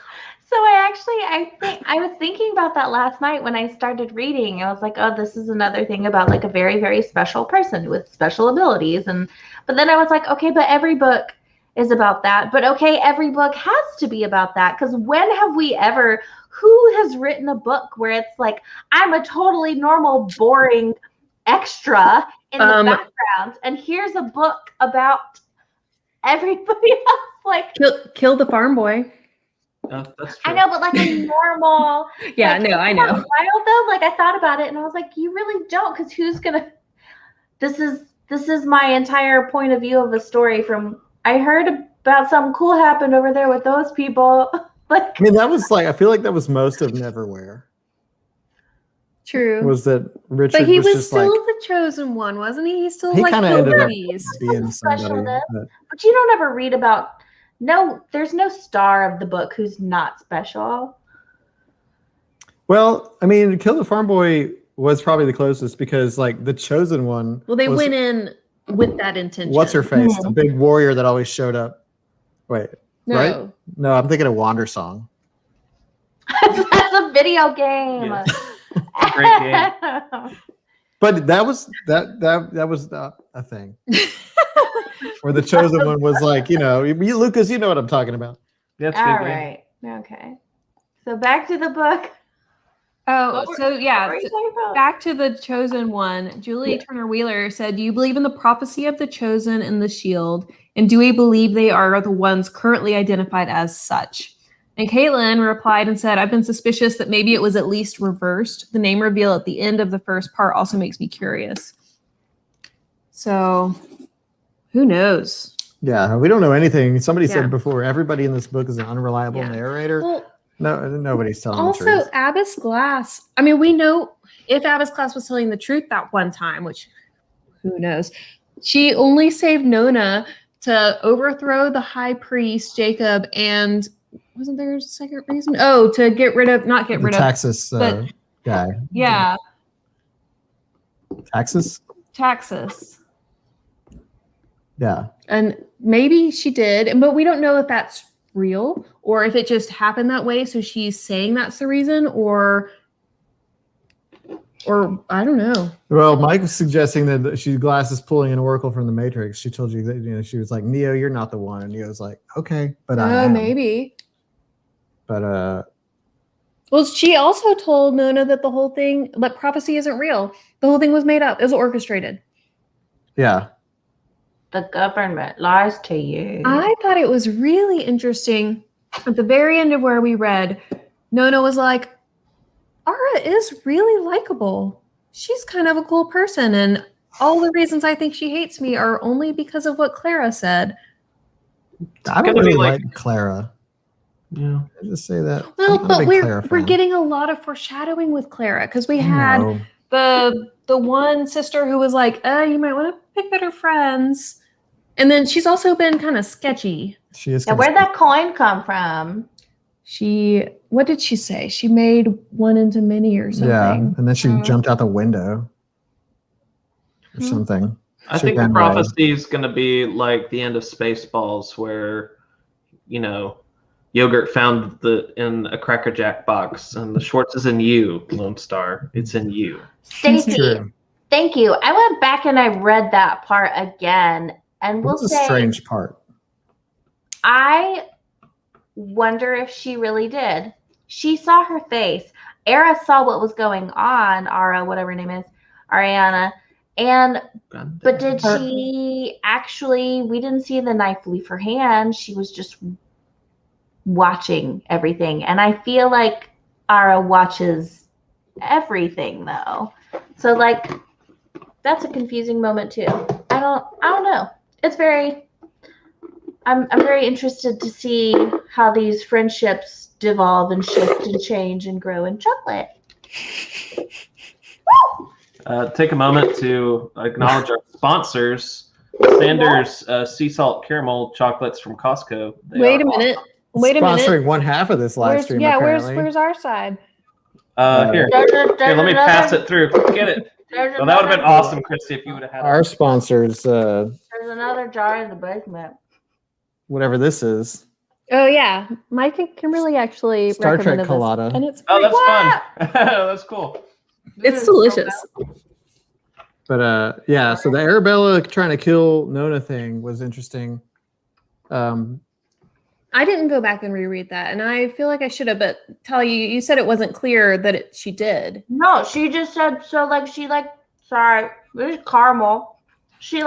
So I was thinking about that last night when I started reading. I was like, oh, this is another thing about like a very, very special person with special abilities. But then I was like, okay, but every book is about that. But okay, every book has to be about that. Because when have we ever, who has written a book where it's like, I'm a totally normal, boring extra in the background, and here's a book about everybody else? Like Kill the farm boy. That's true. I know, but like a normal. Yeah, like, no, I know. Wild though, like I thought about it, and I was like, you really don't, because who's gonna? This is my entire point of view of a story. From I heard about something cool happened over there with those people. Like, I mean, that was like I feel like that was most of Neverwhere. True. Was that Richard But he was just still like the chosen one, wasn't he? He still he like kind of killed ended up babies. being somebody. Specialness. But but you don't ever read about. No, there's no star of the book who's not special. well, I mean, Kill the Farm Boy was probably the closest because like the chosen one. Well, they was- went in with that intention. What's her face? The big warrior that always showed up. Wait, No. right? No, I'm thinking of Wander Song. That's a video game. Yeah. Great game. But that was a thing where the chosen one was like, Lucas, you know what I'm talking about. That's All good. right. Okay. So back to the book. Oh, so yeah. What were you talking about? Back to the chosen one. Julie Turner Wheeler said, "Do you believe in the prophecy of the chosen and the shield? And do we believe they are the ones currently identified as such?" And Caitlin replied and said, "I've been suspicious that maybe it was at least reversed. The name reveal at the end of the first part also makes me curious." So, who knows? Yeah, we don't know anything. Somebody Yeah. said before, everybody in this book is an unreliable Yeah. narrator. Well, No, nobody's telling the also, truth. Abbas Glass. I mean, we know if Abisclass was telling the truth that one time, which who knows, she only saved Nona to overthrow the high priest Jacob, and wasn't there a second reason? Oh, to get rid of, not get The rid of, Taxus but- guy. yeah, Taxus? Taxus. Yeah. And maybe she did, but we don't know if that's real or if it just happened that way. So she's saying that's the reason, or I don't know. Well, Mike was suggesting that Glass is pulling an oracle from the Matrix. She told you that, she was like, Neo, you're not the one. And Neo's like, okay, but I am. Maybe. But Well, she also told Nona that the whole thing, that prophecy isn't real. The whole thing was made up. It was orchestrated. yeah. The government lies to you. I thought it was really interesting. At the very end of where we read, Nona was like, Ara is really likable. She's kind of a cool person. And all the reasons I think she hates me are only because of what Clara said. I don't gonna be really like- like Clara. Yeah. I just say that. Well, I'm not a but big we're Clara we're fan. getting a lot of foreshadowing with Clara because we had No. the one sister who was like, you might want to pick better friends. And then she's also been kind of sketchy. She is. Yeah, kinda where'd that coin come from? What did she say? She made one into many or something. Yeah, and then she Oh. jumped out the window or Hmm. something. I She think the ran away. prophecy is going to be like the end of Spaceballs, where, Yogurt found in a Cracker Jack box, and the Schwartz is in you, Lone Star. It's in you. Stacy, True. thank you. I went back and I read that part again, and we'll What's a say strange part? I wonder if she really did. She saw her face. Era saw what was going on. Ara, whatever her name is, Ariana, and but did she actually? We didn't see the knife leave her hand. She was just watching everything, and I feel like Ara watches everything though. So like, that's a confusing moment too. I don't know. It's very. I'm very interested to see how these friendships devolve and shift and change and grow in chocolate. Take a moment to acknowledge our sponsors. Sanders Sea Salt Caramel Chocolates from Costco. They Wait a are minute. Wait a Sponsoring minute. one half of this live stream. Apparently. Where's our side? Here, let me pass it through. Get it. Well, that would have been awesome, Christy, if you would have had Our it. sponsors, There's another jar in the basement. whatever this is, Oh yeah, Mike can really actually Star Trek recommended this. colada. And it's Oh, great. that's fun. That's cool. It's delicious. But yeah. So the Arabella trying to kill Nona thing was interesting. I didn't go back and reread that, and I feel like I should have. But you said it wasn't clear that she did. No, she just said so. Like sorry, this is caramel. She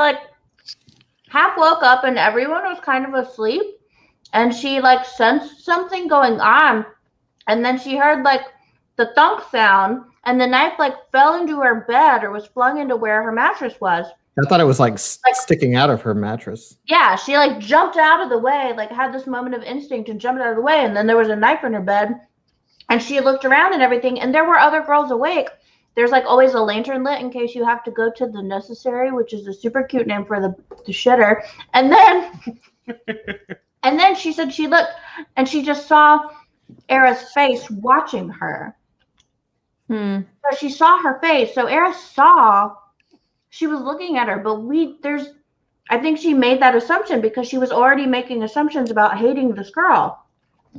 half woke up and everyone was kind of asleep, and she sensed something going on, and then she heard the thunk sound, and the knife fell into her bed or was flung into where her mattress was. I thought it was sticking out of her mattress. Yeah, she jumped out of the way, had this moment of instinct and jumped out of the way, and then there was a knife in her bed, and she looked around and everything, and there were other girls awake. There's always a lantern lit in case you have to go to the necessary, which is a super cute name for the shitter. And then she said she looked and she just saw Era's face watching her. So she saw her face. So Era saw she was looking at her, but I think she made that assumption because she was already making assumptions about hating this girl.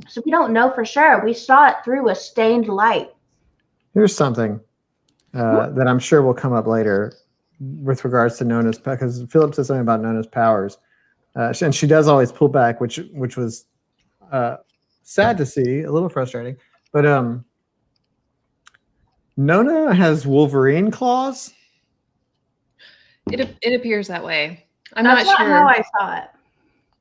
So we don't know for sure. We saw it through a stained light. Here's something that I'm sure will come up later with regards to Nona's, because Philip said something about Nona's powers, and she does always pull back, which was sad to see, a little frustrating. But Nona has Wolverine claws. It appears that way. I'm That's not not sure. how I saw it.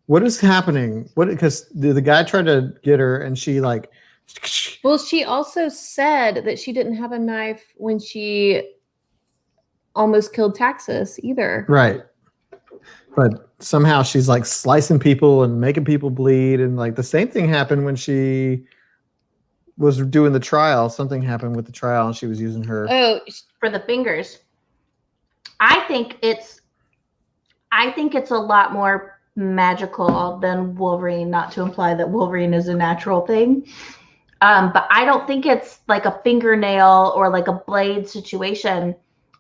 What is happening? Because the guy tried to get her, and she Well, she also said that she didn't have a knife when she almost killed Taxus either. right. But somehow she's slicing people and making people bleed, and the same thing happened when she was doing the trial, something happened with the trial, and she was using her. Oh, For the fingers. I think it's a lot more magical than Wolverine, not to imply that Wolverine is a natural thing. But I don't think it's like a fingernail or like a blade situation.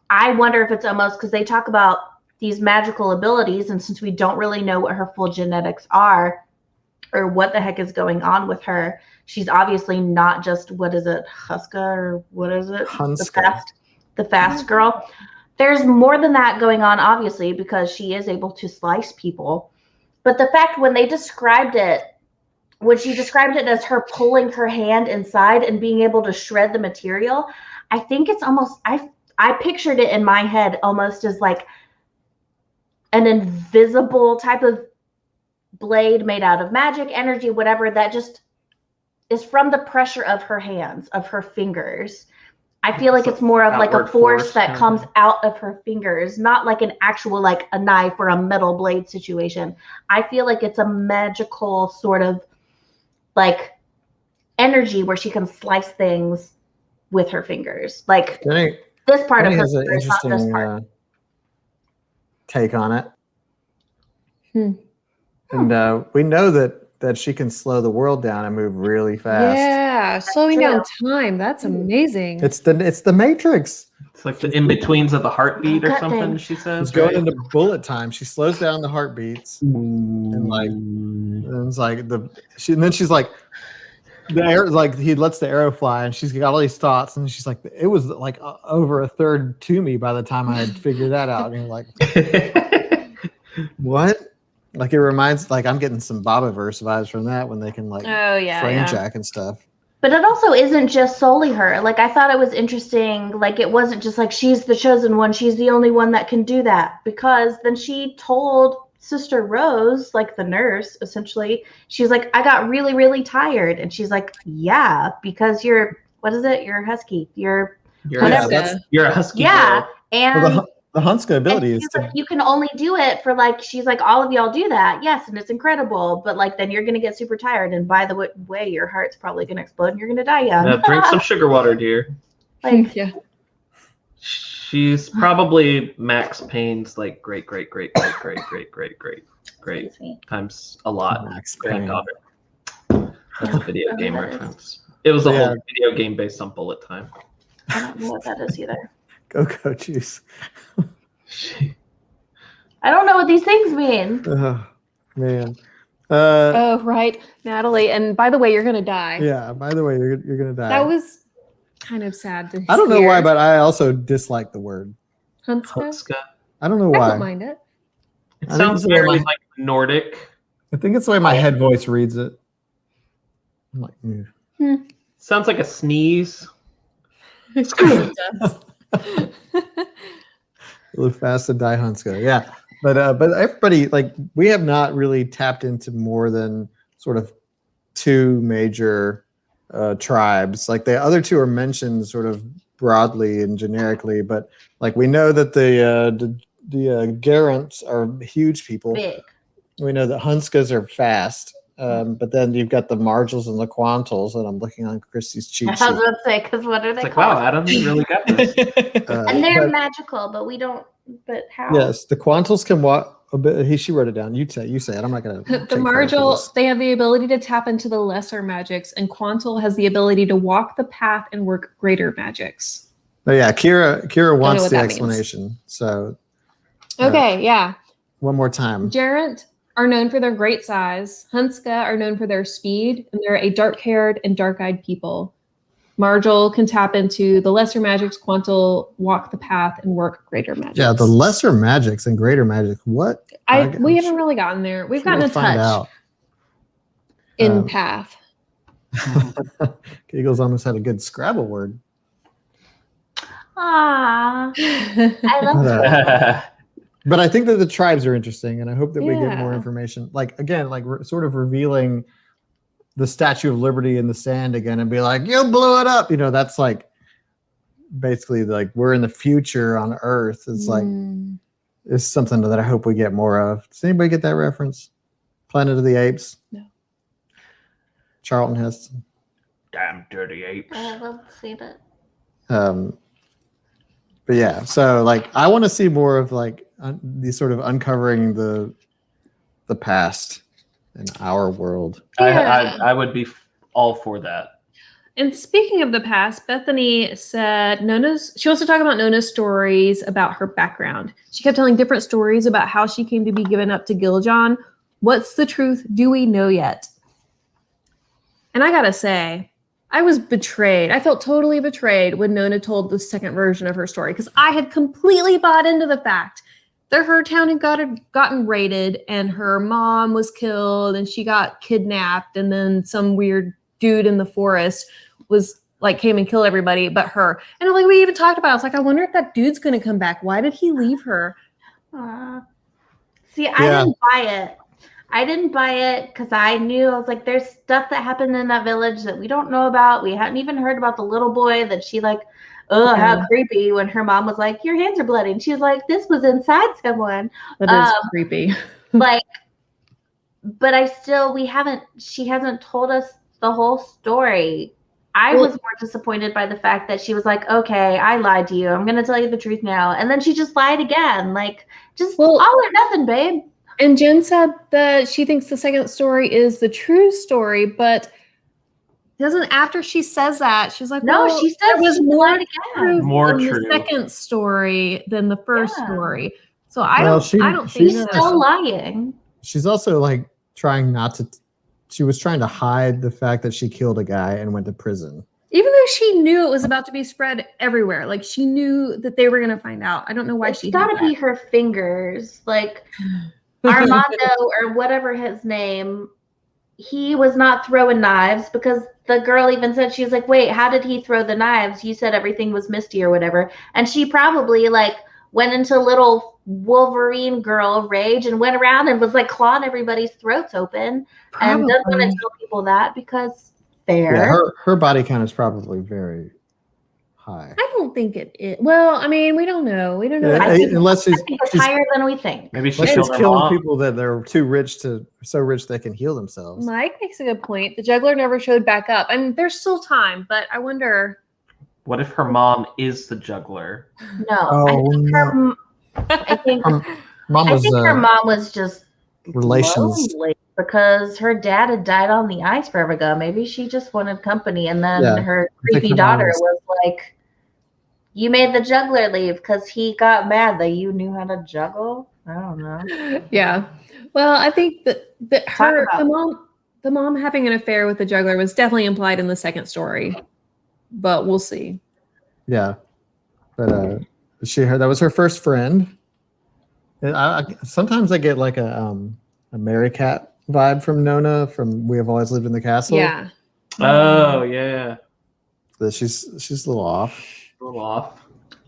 I wonder if it's almost because they talk about these magical abilities, and since we don't really know what her full genetics are or what the heck is going on with her, she's obviously not just, what is it, Huska, or what is it? Hunska. The fast girl. There's more than that going on, obviously, because she is able to slice people. But the fact when she described it as her pulling her hand inside and being able to shred the material, I think it's almost, I pictured it in my head almost as like an invisible type of blade made out of magic, energy, whatever, that just is from the pressure of her hands, of her fingers. I feel like it's more of like a Outward force that kind of comes thing. out of her fingers, not like an actual, like a knife or a metal blade situation. I feel like it's a magical sort of like energy where she can slice things with her fingers. Like Jenny, this part Jenny of her has an fingers, not this interesting part. take on it. Hmm. And we know that she can slow the world down and move really fast. yeah, slowing down time. That's amazing. It's the Matrix. It's like the in-betweens of the heartbeat or Gut something, thing. she She's says. going right? into bullet time. She slows down the heartbeats, and like, and it's like and then she's like, the arrow, like he lets the arrow fly, and she's got all these thoughts, and she's like, it was like over a third to me by the time I had figured that out. And you're like, what? Like it reminds, like I'm getting some Bobaverse vibes from that when they can like Oh yeah, frame yeah. jack and stuff. But it also isn't just solely her. Like I thought it was interesting. Like it wasn't just like she's the chosen one. She's the only one that can do that. Because then she told Sister Rose, like the nurse, essentially, she's like, I got really, really tired. And she's like, yeah, because you're, what is it? You're a husky. You're Yeah, that's You're a husky yeah. girl. And well, the Hunska ability and is she's like, you can only do it for like, she's like, all of y'all do that. Yes. And it's incredible. But like, then you're going to get super tired. And by the way, your heart's probably going to explode and you're going to die young. Now drink some sugar water, dear. Like, yeah. She's probably Max Payne's like great excuse me. times a lot Max Payne. granddaughter. That's a video I don't game know what that is. reference. It was a Yeah. whole video game based on bullet time. I don't know what that is either. Go juice. I don't know what these things mean. Oh, man. Oh right, Natalie. And by the way, you're gonna die. Yeah. By the way, you're gonna die. That was kind of sad to I don't know hear. why, but I also dislike the word. Hunska? Hunska. I don't know I why. don't mind it. It I think sounds it's the way very my- like Nordic. I think it's the way my head voice reads it. I'm like, Sounds like a sneeze. It does. live fast and die Hunska. Yeah. But everybody, like, we have not really tapped into more than sort of two major tribes. Like the other two are mentioned sort of broadly and generically, but like we know that the Garants are huge people. Big. We know that Hunskas are fast. But then you've got the Margals and the Quantals, and I'm looking on Christy's cheat I was sheet. about to say, because what are It's they like, wow, called? Adam, you really got this. And they're but- magical, but we don't. But how? yes, the Quantals can walk a bit. She wrote it down. You say it. I'm not going to. The Margal, they have the ability to tap into the lesser magics, and Quantal has the ability to walk the path and work greater magics. Oh yeah, Kira wants what the that means. explanation. So Okay, yeah. one more time. Gerant are known for their great size. Hunska are known for their speed, and they're a dark-haired and dark-eyed people. Margal can tap into the lesser magics. Quantal walk the path and work greater magics. Yeah, the lesser magics and greater magic. What? We haven't really gotten there. We've gotten a We'll find touch out. in Um, path. Eagles almost had a good Scrabble word. Ah, I love But, that. But I think that the tribes are interesting, and I hope that we get more Yeah. information. Like again, like we're sort of revealing the Statue of Liberty in the sand again, and be like, "You blew it up." You know, that's like basically like we're in the future on Earth. It's like Mm. it's something that I hope we get more of. Does anybody get that reference? Planet of the Apes. No. Charlton Heston. Damn dirty apes. I haven't seen it. But yeah, so like I want to see more of like these sort of uncovering the past in our world. Yeah. I would be all for that. And speaking of the past, Bethany said she wants to talk about Nona's stories about her background. She kept telling different stories about how she came to be given up to Giljon. What's the truth? Do we know yet? And I gotta say, I was betrayed. I felt totally betrayed when Nona told the second version of her story because I had completely bought into the fact that her town had gotten raided and her mom was killed and she got kidnapped and then some weird dude in the forest was like came and killed everybody but her. And like we even talked about it, I was like, I wonder if that dude's gonna come back. Why did he leave her? See, I didn't buy it. I didn't buy it because I knew, I was like, there's stuff that happened in that village that we don't know about. We hadn't even heard about the little boy that she like, oh, how creepy, when her mom was like, your hands are bloody. And she was like, this was inside someone. That is creepy. Like, but she hasn't told us the whole story. I was more disappointed by the fact that she was like, okay, I lied to you. I'm going to tell you the truth now. And then she just lied again. Like, just all or nothing, babe. And Jen said that she thinks the second story is the true story, but after she says that, she's like, no, well, she says there was more again. More in true. The second story than the first story. So I don't think she's still lying. She's also like trying not to. She was trying to hide the fact that she killed a guy and went to prison. Even though she knew it was about to be spread everywhere, like she knew that they were going to find out. I don't know why she. It's got to be her fingers, like Armando or whatever his name. He was not throwing knives because the girl even said, she was like, wait, how did he throw the knives? You said everything was misty or whatever. And she probably like went into little Wolverine girl rage and went around and was like clawing everybody's throats open. Probably. And doesn't want to tell people that because her body count is probably very high. I don't think it is. Well, I mean, we don't know. We don't know. Unless she's higher than we think. Maybe she's killing people that they're so rich they can heal themselves. Mike makes a good point. The juggler never showed back up. I mean, there's still time, but I wonder. What if her mom is the juggler? No, I think her mom was just relations lonely because her dad had died on the ice forever ago. Maybe she just wanted company, and then her creepy daughter was like, "You made the juggler leave because he got mad that you knew how to juggle." I don't know. Yeah, well, I think that the mom having an affair with the juggler was definitely implied in the second story, but we'll see. Yeah, but that was her first friend. And sometimes I get like a Mary Cat vibe from Nona from We Have Always Lived in the Castle. Yeah. Oh yeah. That she's a little off. A little off.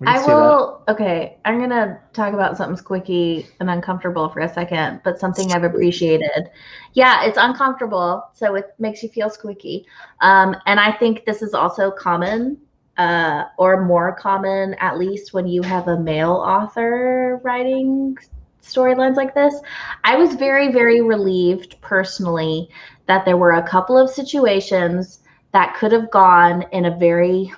I will. Okay, I'm gonna talk about something squicky and uncomfortable for a second, but something I've appreciated. Yeah, it's uncomfortable, so it makes you feel squeaky. And I think this is also common, or more common, at least when you have a male author writing storylines like this. I was very, very relieved personally that there were a couple of situations that could have gone in a very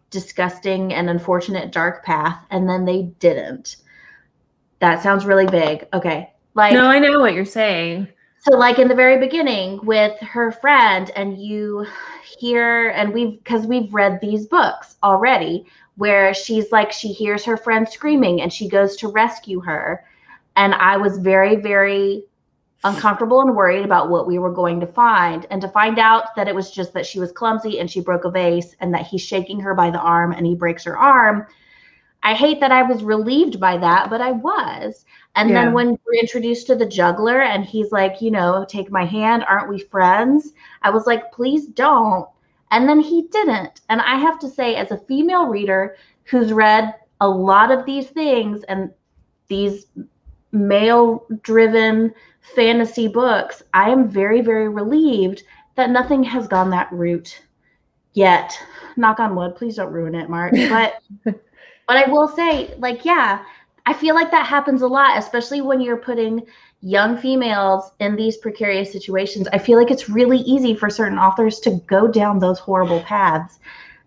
disgusting and unfortunate dark path, and then they didn't. That sounds really vague. Okay. No, I know what you're saying. So like in the very beginning with her friend, and you hear, and we've read these books already where she's like, she hears her friend screaming and she goes to rescue her. And I was very, very uncomfortable and worried about what we were going to find, and to find out that it was just that she was clumsy and she broke a vase and that he's shaking her by the arm and he breaks her arm. I hate that I was relieved by that, but I was. And then when we're introduced to the juggler and he's like, take my hand, aren't we friends? I was like, please don't. And then he didn't. And I have to say, as a female reader who's read a lot of these things and these male-driven fantasy books, I am very, very relieved that nothing has gone that route yet. Knock on wood. Please don't ruin it, Mark. But I will say, I feel like that happens a lot, especially when you're putting, young females in these precarious situations, I feel like it's really easy for certain authors to go down those horrible paths.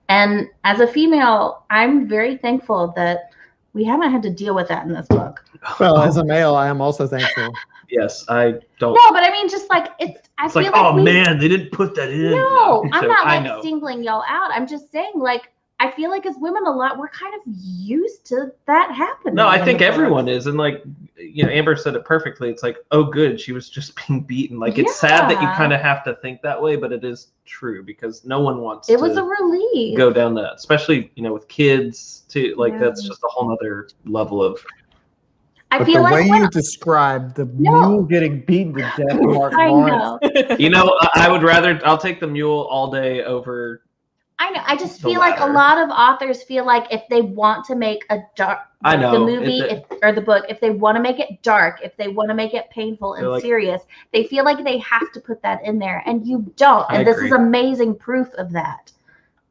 And as a female, I'm very thankful that we haven't had to deal with that in this book. Well, as a male, I am also thankful. Yes, I don't. No, but I mean, just like I It's feel like, like oh we, man, they didn't put that in. No, I'm So, not I like know. singling y'all out. I'm just saying, like, I feel like as women a lot, we're kind of used to that happening. No, I in think the books. everyone is, and like, you know, Amber said it perfectly. It's like, oh, good, she was just being beaten. Like, it's sad that you Yeah. kind of have to think that way, but it is true because no one wants It to was a relief. go down that, especially with kids too. Like, Yeah. that's just a whole other level of. I But feel the way like when you described the No. mule getting beaten to death, Mark I Lawrence. know. I would rather. I'll take the mule all day over. I know. I just The feel like a latter. lot of authors feel like if they want to make a dark, I like know, the movie it- or the book, if they want to make it dark, if they want to make it painful and They're like- serious, they feel like they have to put that in there, and you don't. I And this agree. is amazing proof of that.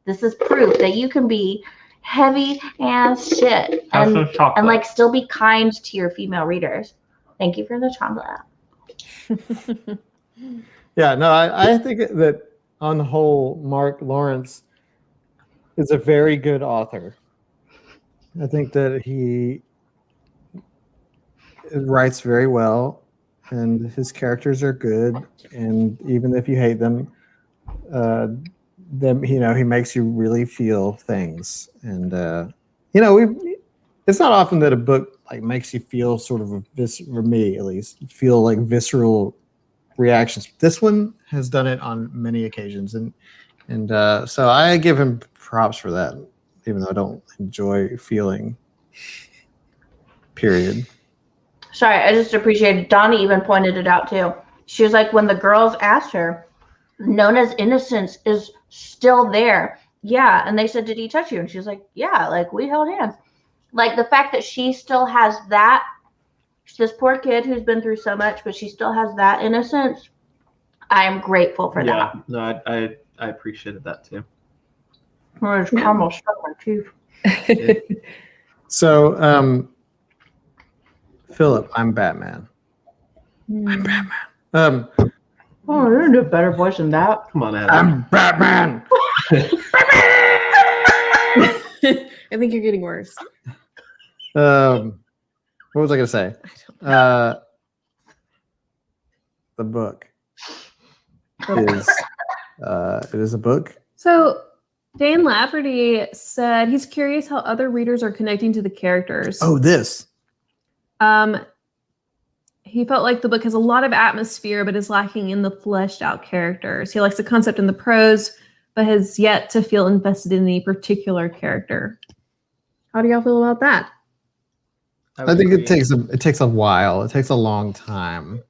This is proof that you can be heavy as shit Have and some chocolate. and like still be kind to your female readers. Thank you for the chocolate. Yeah, no, I think that on the whole, Mark Lawrence is a very good author. I think that he writes very well, and his characters are good. And even if you hate them, he makes you really feel things. And it's not often that a book like makes you feel sort of for me at least, feel like visceral reactions. This one has done it on many occasions, and so I give him props for that, even though I don't enjoy feeling. Period. Sorry, I just appreciated Donnie even pointed it out too. She was like, when the girls asked her, Nona's innocence is still there. Yeah. And they said, did he touch you? And she was like, yeah, like we held hands. Like the fact that she still has that, this poor kid who's been through so much, but she still has that innocence. I am grateful for Yeah, that. no, I appreciated that too. Oh, it's caramel stuck in my tooth. So, Philip, I'm Batman. Oh, you're gonna do a better voice than that. Come on, Adam. I'm Batman. I think you're getting worse. What was I going to say? The book is it is a book. So Dan Lafferty said he's curious how other readers are connecting to the characters. Oh, this. He felt like the book has a lot of atmosphere, but is lacking in the fleshed out characters. He likes the concept in the prose, but has yet to feel invested in any particular character. How do y'all feel about that? I think it takes a while. It takes a long time.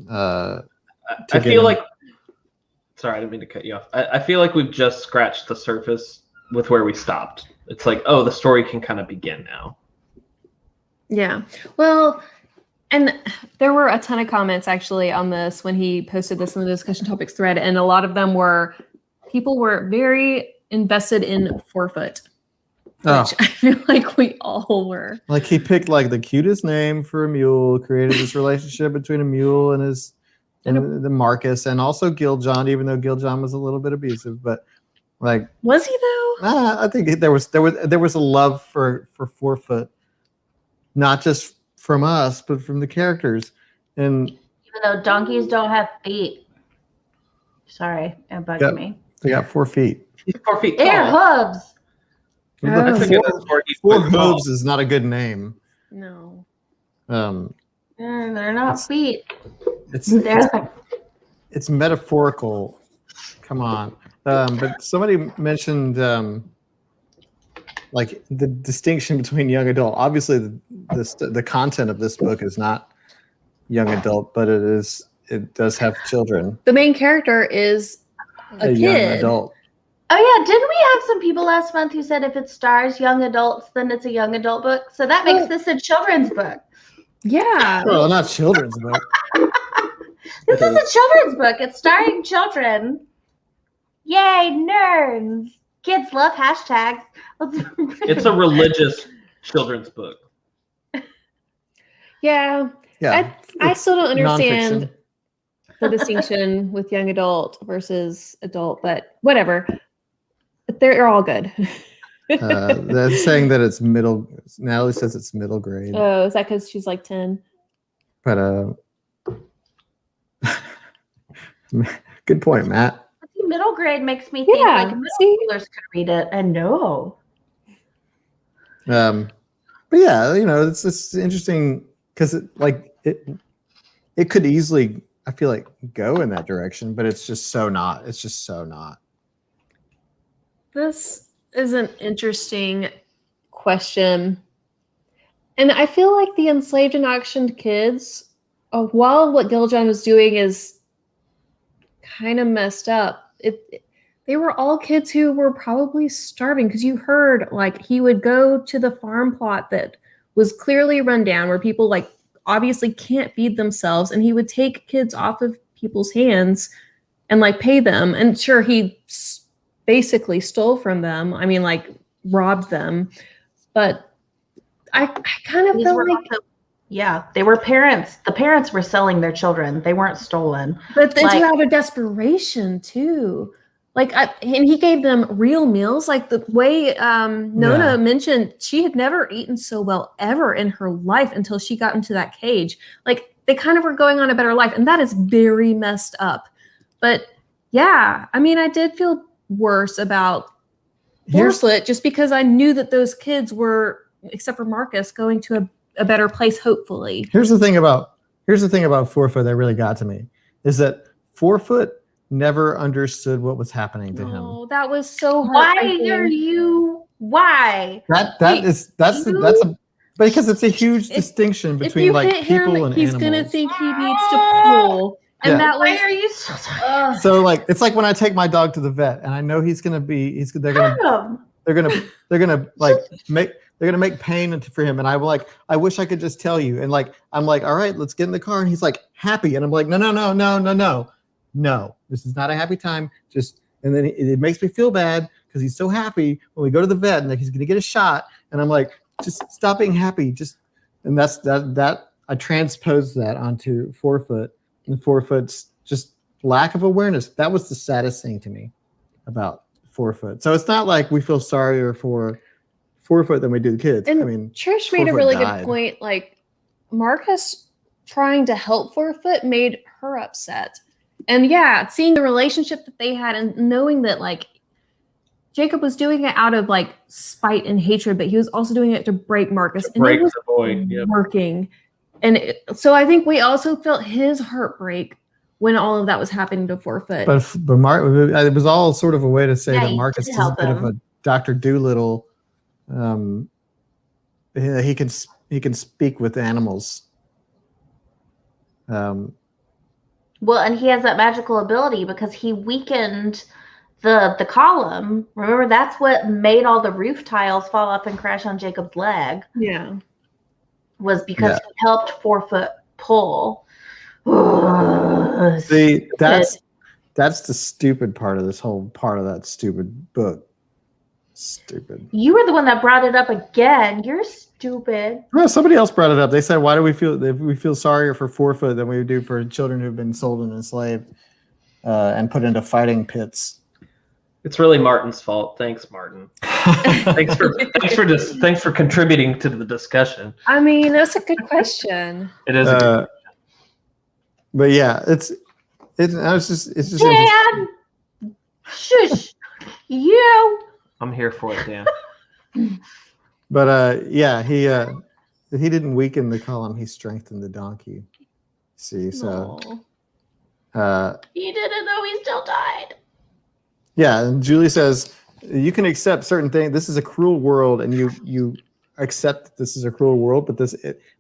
I to get feel in. like. Sorry, I didn't mean to cut you off. I feel like we've just scratched the surface with where we stopped. It's like, oh, the story can kind of begin now. Yeah. Well, and there were a ton of comments actually on this when he posted this in the discussion topics thread, and a lot of them were people were very invested in Forefoot, Oh, which I feel like we all were. like he picked like the cutest name for a mule, created this relationship between a mule and his and the Marcus, and also Gil John, even though Gil John was a little bit abusive, but like Was he though? I think there was a love for Forefoot, not just from us, but from the characters. And Even though donkeys don't have feet. Sorry, it bugged Yep. me. they got 4 feet. He's 4 feet They're tall. hooves. Oh. I But figured that's 4 feet four tall. hooves is not a good name. No. They're not feet. It's They're it's metaphorical. Come on. But somebody mentioned like the distinction between young adult. Obviously, the content of this book is not young adult, but it does have children. The main character is a young kid. adult. Oh yeah, didn't we have some people last month who said if it stars young adults, then it's a young adult book? So that makes this a children's book. Yeah. Well, not children's book. This is a children's book. It's starring children. Yay, nerds. Kids love hashtags. It's a religious children's book. Yeah. Yeah. I still don't understand Nonfiction. the distinction with young adult versus adult, but whatever. But they're all good. They're saying that it's middle. Natalie says it's middle grade, Oh, is that because she's like 10? but good point, Matt. Middle grade makes me think Yeah, like middle see? schoolers could read it, and no. But yeah, it's interesting because it could easily, I feel like, go in that direction, but it's just so not. It's just so not. This is an interesting question. And I feel like the enslaved and auctioned kids, while what Giljon was doing is kind of messed up, they were all kids who were probably starving, because you heard like he would go to the farm plot that was clearly run down where people like obviously can't feed themselves, and he would take kids off of people's hands and like pay them. And sure, he basically stole from them. I mean, like robbed them. But I kind of These felt were like, also, yeah, they were parents. The parents were selling their children. They weren't stolen. but it's like- out of desperation too. Like, and he gave them real meals. Like the way Nona Yeah. mentioned, she had never eaten so well ever in her life until she got into that cage. Like they kind of were going on a better life, and that is very messed up. But yeah, I mean, I did feel worse about Here's Fourfoot just because I knew that those kids were, except for Marcus, going to a better place, hopefully. here's the thing about Fourfoot that really got to me is that Fourfoot never understood what was happening to him. Oh, that was so Why heartbreaking. are you? Why? That's you- because it's a huge if- distinction If between you like hit people him, and he's animals. gonna think he needs to pull, and Yeah. that Why was. are you so Ugh. So like it's like when I take my dog to the vet and I know they're gonna make pain for him, and I wish I could just tell you, and like I'm like, all right, let's get in the car, and he's like happy, and I'm like, no, this is not a happy time. And then it makes me feel bad because he's so happy when we go to the vet and like he's gonna get a shot, and I'm like, just stop being happy, and that's that I transposed that onto Fourfoot, and Fourfoot's just lack of awareness. That was the saddest thing to me about Fourfoot. So it's not like we feel sorrier for Fourfoot than we do the kids. And I mean, Trish made a Fourfoot really died. good point. Like Marcus trying to help Fourfoot made her upset. And yeah, seeing the relationship that they had and knowing that like Jacob was doing it out of like spite and hatred, but he was also doing it to break Marcus. And Break it was the boy. Yep. working. And so I think we also felt his heartbreak when all of that was happening to Fourfoot. but it was all sort of a way to say Yeah, that you Marcus did is a help bit of him. a Dr. Doolittle. He can speak with animals. Well, and he has that magical ability because he weakened the column. Remember, that's what made all the roof tiles fall off and crash on Jacob's leg, yeah. was because Yeah. he helped Fourfoot pull. See, that's the stupid part of this whole part of that stupid book. Stupid. You were the one that brought it up again. You're stupid. No, somebody else brought it up. They said, "Why do we feel sorrier for Fourfoot than we do for children who've been sold and enslaved and put into fighting pits?" It's really Martin's fault. Thanks, Martin. Thanks for contributing to the discussion. I mean, that's a good question. It is. A good, But yeah, it's just interesting. Dan! Shush! You! I'm here for it, Dan. But yeah, he didn't weaken the column; he strengthened the donkey. See, so Aw. He didn't know he still died. yeah. And Julie says you can accept certain things. This is a cruel world, and you accept that this is a cruel world. But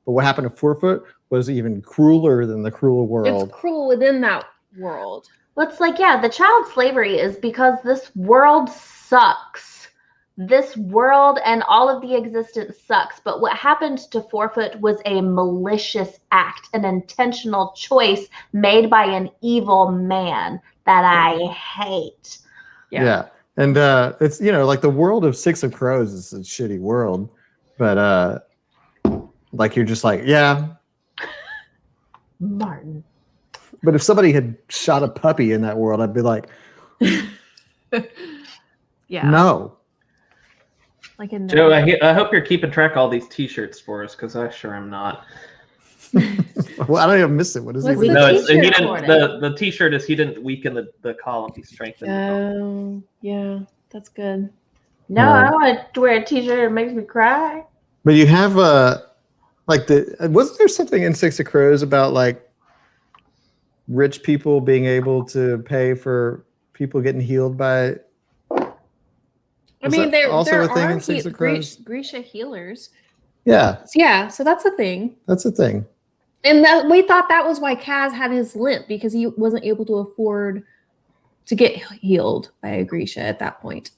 what happened to Fourfoot was even crueler than the cruel world. It's cruel within that world. Well, it's like, yeah, the child slavery is because this world sucks. This world and all of the existence sucks. But what happened to Fourfoot was a malicious act, an intentional choice made by an evil man that I hate. Yeah. And it's like the world of Six of Crows is a shitty world, but like you're just like, yeah, Martin. But if somebody had shot a puppy in that world, I'd be like, Yeah. no. Like in Joe, I hope you're keeping track of all these T-shirts for us because I sure am not. Well, I don't even miss it. What is What's it? the No, it's, he T-shirt didn't. for The T-shirt is he didn't weaken the column. He strengthened. the column. Yeah, that's good. No, I don't want to wear a t-shirt that makes me cry. But you have like wasn't there something in Six of Crows about like rich people being able to pay for people getting healed by? I Was mean, that there also a thing are in Six of Crows? Grisha healers. Yeah, Yeah, so that's a thing. that's a thing. And that we thought that was why Kaz had his limp because he wasn't able to afford to get healed by a Grisha at that point.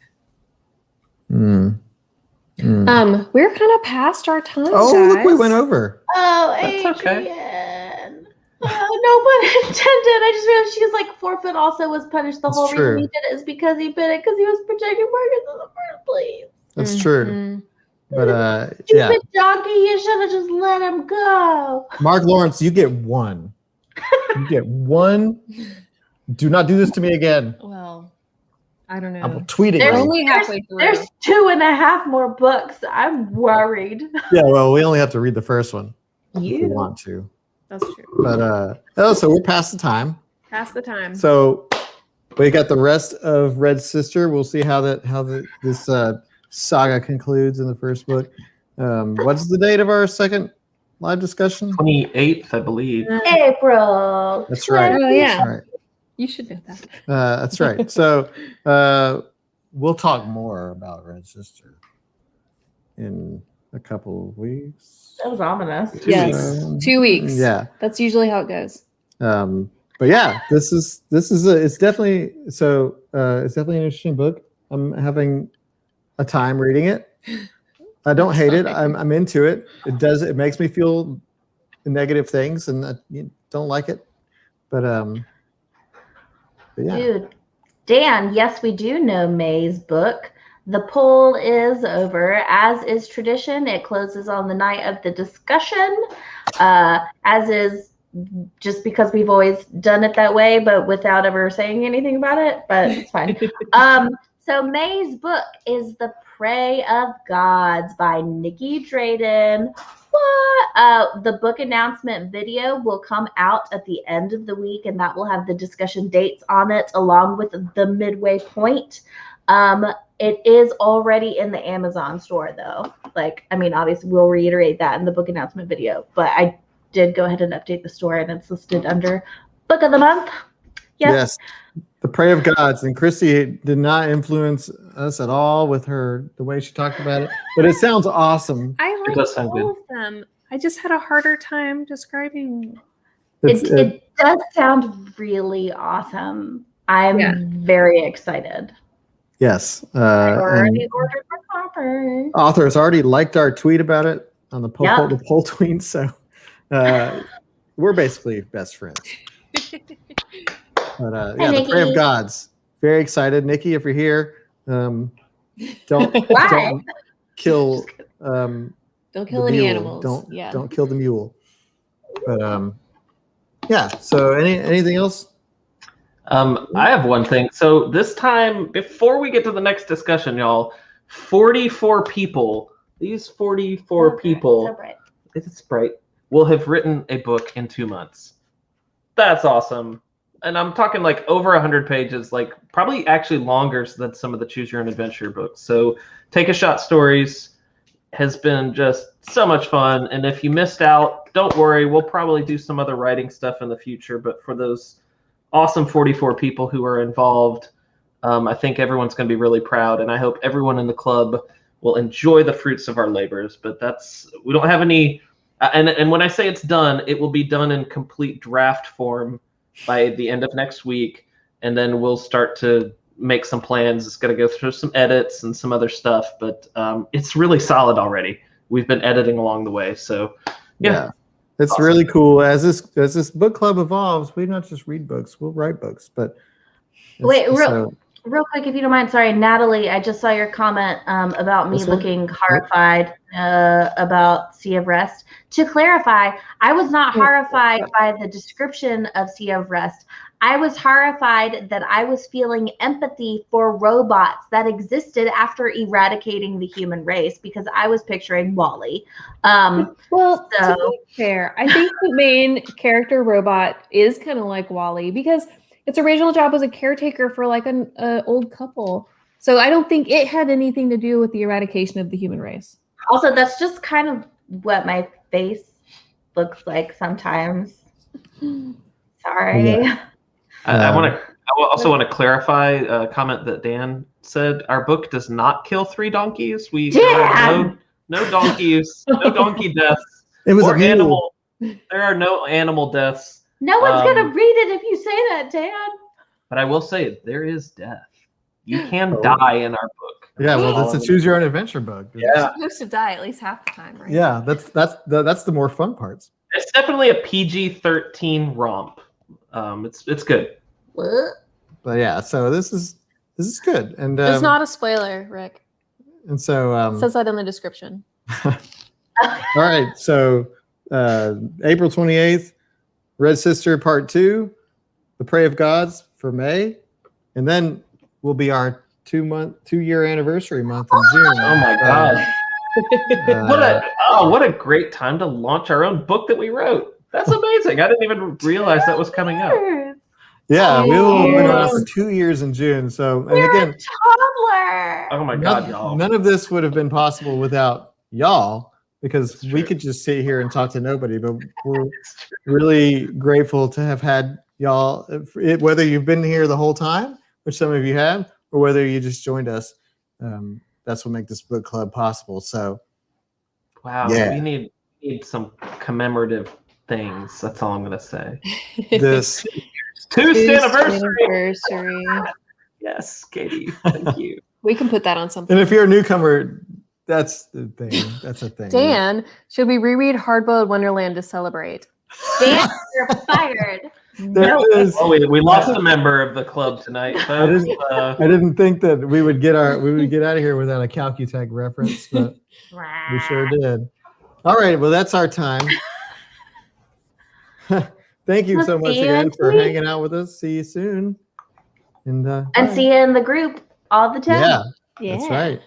Mm. Mm. We're kind of past our time. Oh, guys. look, we went over. Oh, That's okay. Adrian. No pun intended. I just realized she was like 4 foot also was punished. The That's whole true. reason he did it is because he bit it because he was protecting Marcus in the first place. That's true. Mhm. But yeah, Stupid donkey, you should have just let him go. Mark Lawrence, you get one. You get one. Do not do this to me again. Well, I don't I'm know. tweeting. We're There's- you. only halfway through. There's 2.5 more books. I'm worried. Yeah, well, we only have to read the first one if we You. want to. That's true. But so we're past the time. Past the time. So we got the rest of Red Sister. We'll see how this saga concludes in the first book. What's the date of our second live discussion? 28th, I believe. April. That's right. Oh, yeah. That's right. You should know that. That's right. So we'll talk more about Red Sister in a couple of weeks. That was ominous. Yes. 2 weeks. Yeah. That's usually how it goes. But yeah, it's definitely it's definitely an interesting book. I'm having a time reading it. I don't hate it. I'm into it. It makes me feel negative things and I don't like it. But yeah. Dude, Dan, yes, we do know May's book. The poll is over. As is tradition, it closes on the night of the discussion, as is just because we've always done it that way, but without ever saying anything about it, but it's fine. So May's book is The Prey of Gods by Nikki Drayden. What? The book announcement video will come out at the end of the week, and that will have the discussion dates on it along with the midway point. It is already in the Amazon store, though. Obviously, we'll reiterate that in the book announcement video, but I did go ahead and update the store, and it's listed under Book of the Month. Yes. The Prey of Gods. And Christy did not influence us at all with the way she talked about it, but it sounds awesome. I like does sound all of them. I just had a harder time describing. It does sound really awesome. I'm very excited. Yes. I And already ordered my copy. author has already liked our tweet about it on the poll, Yep. the poll tweet. So we're basically best friends. But Hi, The Prey of Nikki. Gods. Very excited. Nikki, if you're here, don't Why? kill Don't the kill any mule. animals. Don't kill the mule. But yeah. So anything else? I have one thing. So this time, before we get to the next discussion, y'all, 44 people. These 44 people. So bright. It's bright. Will have written a book in 2 months. That's awesome. And I'm talking like over 100 pages, like probably actually longer than some of the Choose Your Own Adventure books. So Take a Shot Stories has been just so much fun. And if you missed out, don't worry. We'll probably do some other writing stuff in the future. But for those awesome 44 people who are involved, I think everyone's going to be really proud. And I hope everyone in the club will enjoy the fruits of our labors. But we don't have any... And when I say it's done, it will be done in complete draft form by the end of next week, and then we'll start to make some plans. It's going to go through some edits and some other stuff, but it's really solid already. We've been editing along the way, so yeah. It's Awesome. really cool. As this book club evolves, we not just read books, we'll write books. But Wait, Real quick, if you don't mind, sorry, Natalie, I just saw your comment about me This one? looking horrified about Sea of Rest. To clarify, I was not horrified by the description of Sea of Rest. I was horrified that I was feeling empathy for robots that existed after eradicating the human race because I was picturing Wall-E. Well, to So- be fair, I think the main character robot is kind of like Wall-E because its original job was a caretaker for like an old couple. So I don't think it had anything to do with the eradication of the human race. Also, that's just kind of what my face looks like sometimes. Sorry. Yeah. I also want to clarify a comment that Dan said. Our book does not kill 3 donkeys. There are no donkeys, no donkey deaths. It was or a mule. animal. There are no animal deaths. No one's Um, gonna read it if you say that, Dan. But I will say there is death. You can Oh. die in our book. Yeah, well, that's a choose your own adventure book. Yeah. You're supposed to die at least half the time, right? Yeah, that's the more fun parts. It's definitely a PG-13 romp. It's good. What? But yeah, so this is good. And It's not a spoiler, Rick. and so It says that in the description. all right, so April 28th, Red Sister Part 2, The Prey of Gods for May, and then will be our 2-year anniversary month in June. Oh my God. Uh, What a great time to launch our own book that we wrote. That's amazing. I didn't even realize that was coming up. yeah, we will have been around Yes. for 2 years in June. So, and You're again, a toddler. Oh my God, y'all. none of this would have been possible without y'all, because we could just sit here and talk to nobody. But we're really grateful to have had y'all, whether you've been here the whole time, which some of you have, or whether you just joined us. That's what makes this book club possible. So, Wow. Yeah. We need some commemorative things. That's all I'm gonna say. this, 2nd anniversary. Anniversary. Yes, Katie. Thank you. We can put that on something. and if you're a newcomer, that's the thing. That's a thing. Dan, should we reread Hardboiled Wonderland to celebrate? Dan, you're fired. There No. is- Oh, we lost a member of the club tonight, folks. I didn't think that we would get out of here without a Calcutech reference, but we sure did. All right, well, that's our time. Thank you so We'll much see you again next for week. hanging out with us. See you soon. And And see you in the group all the time. yeah, Yeah. that's right.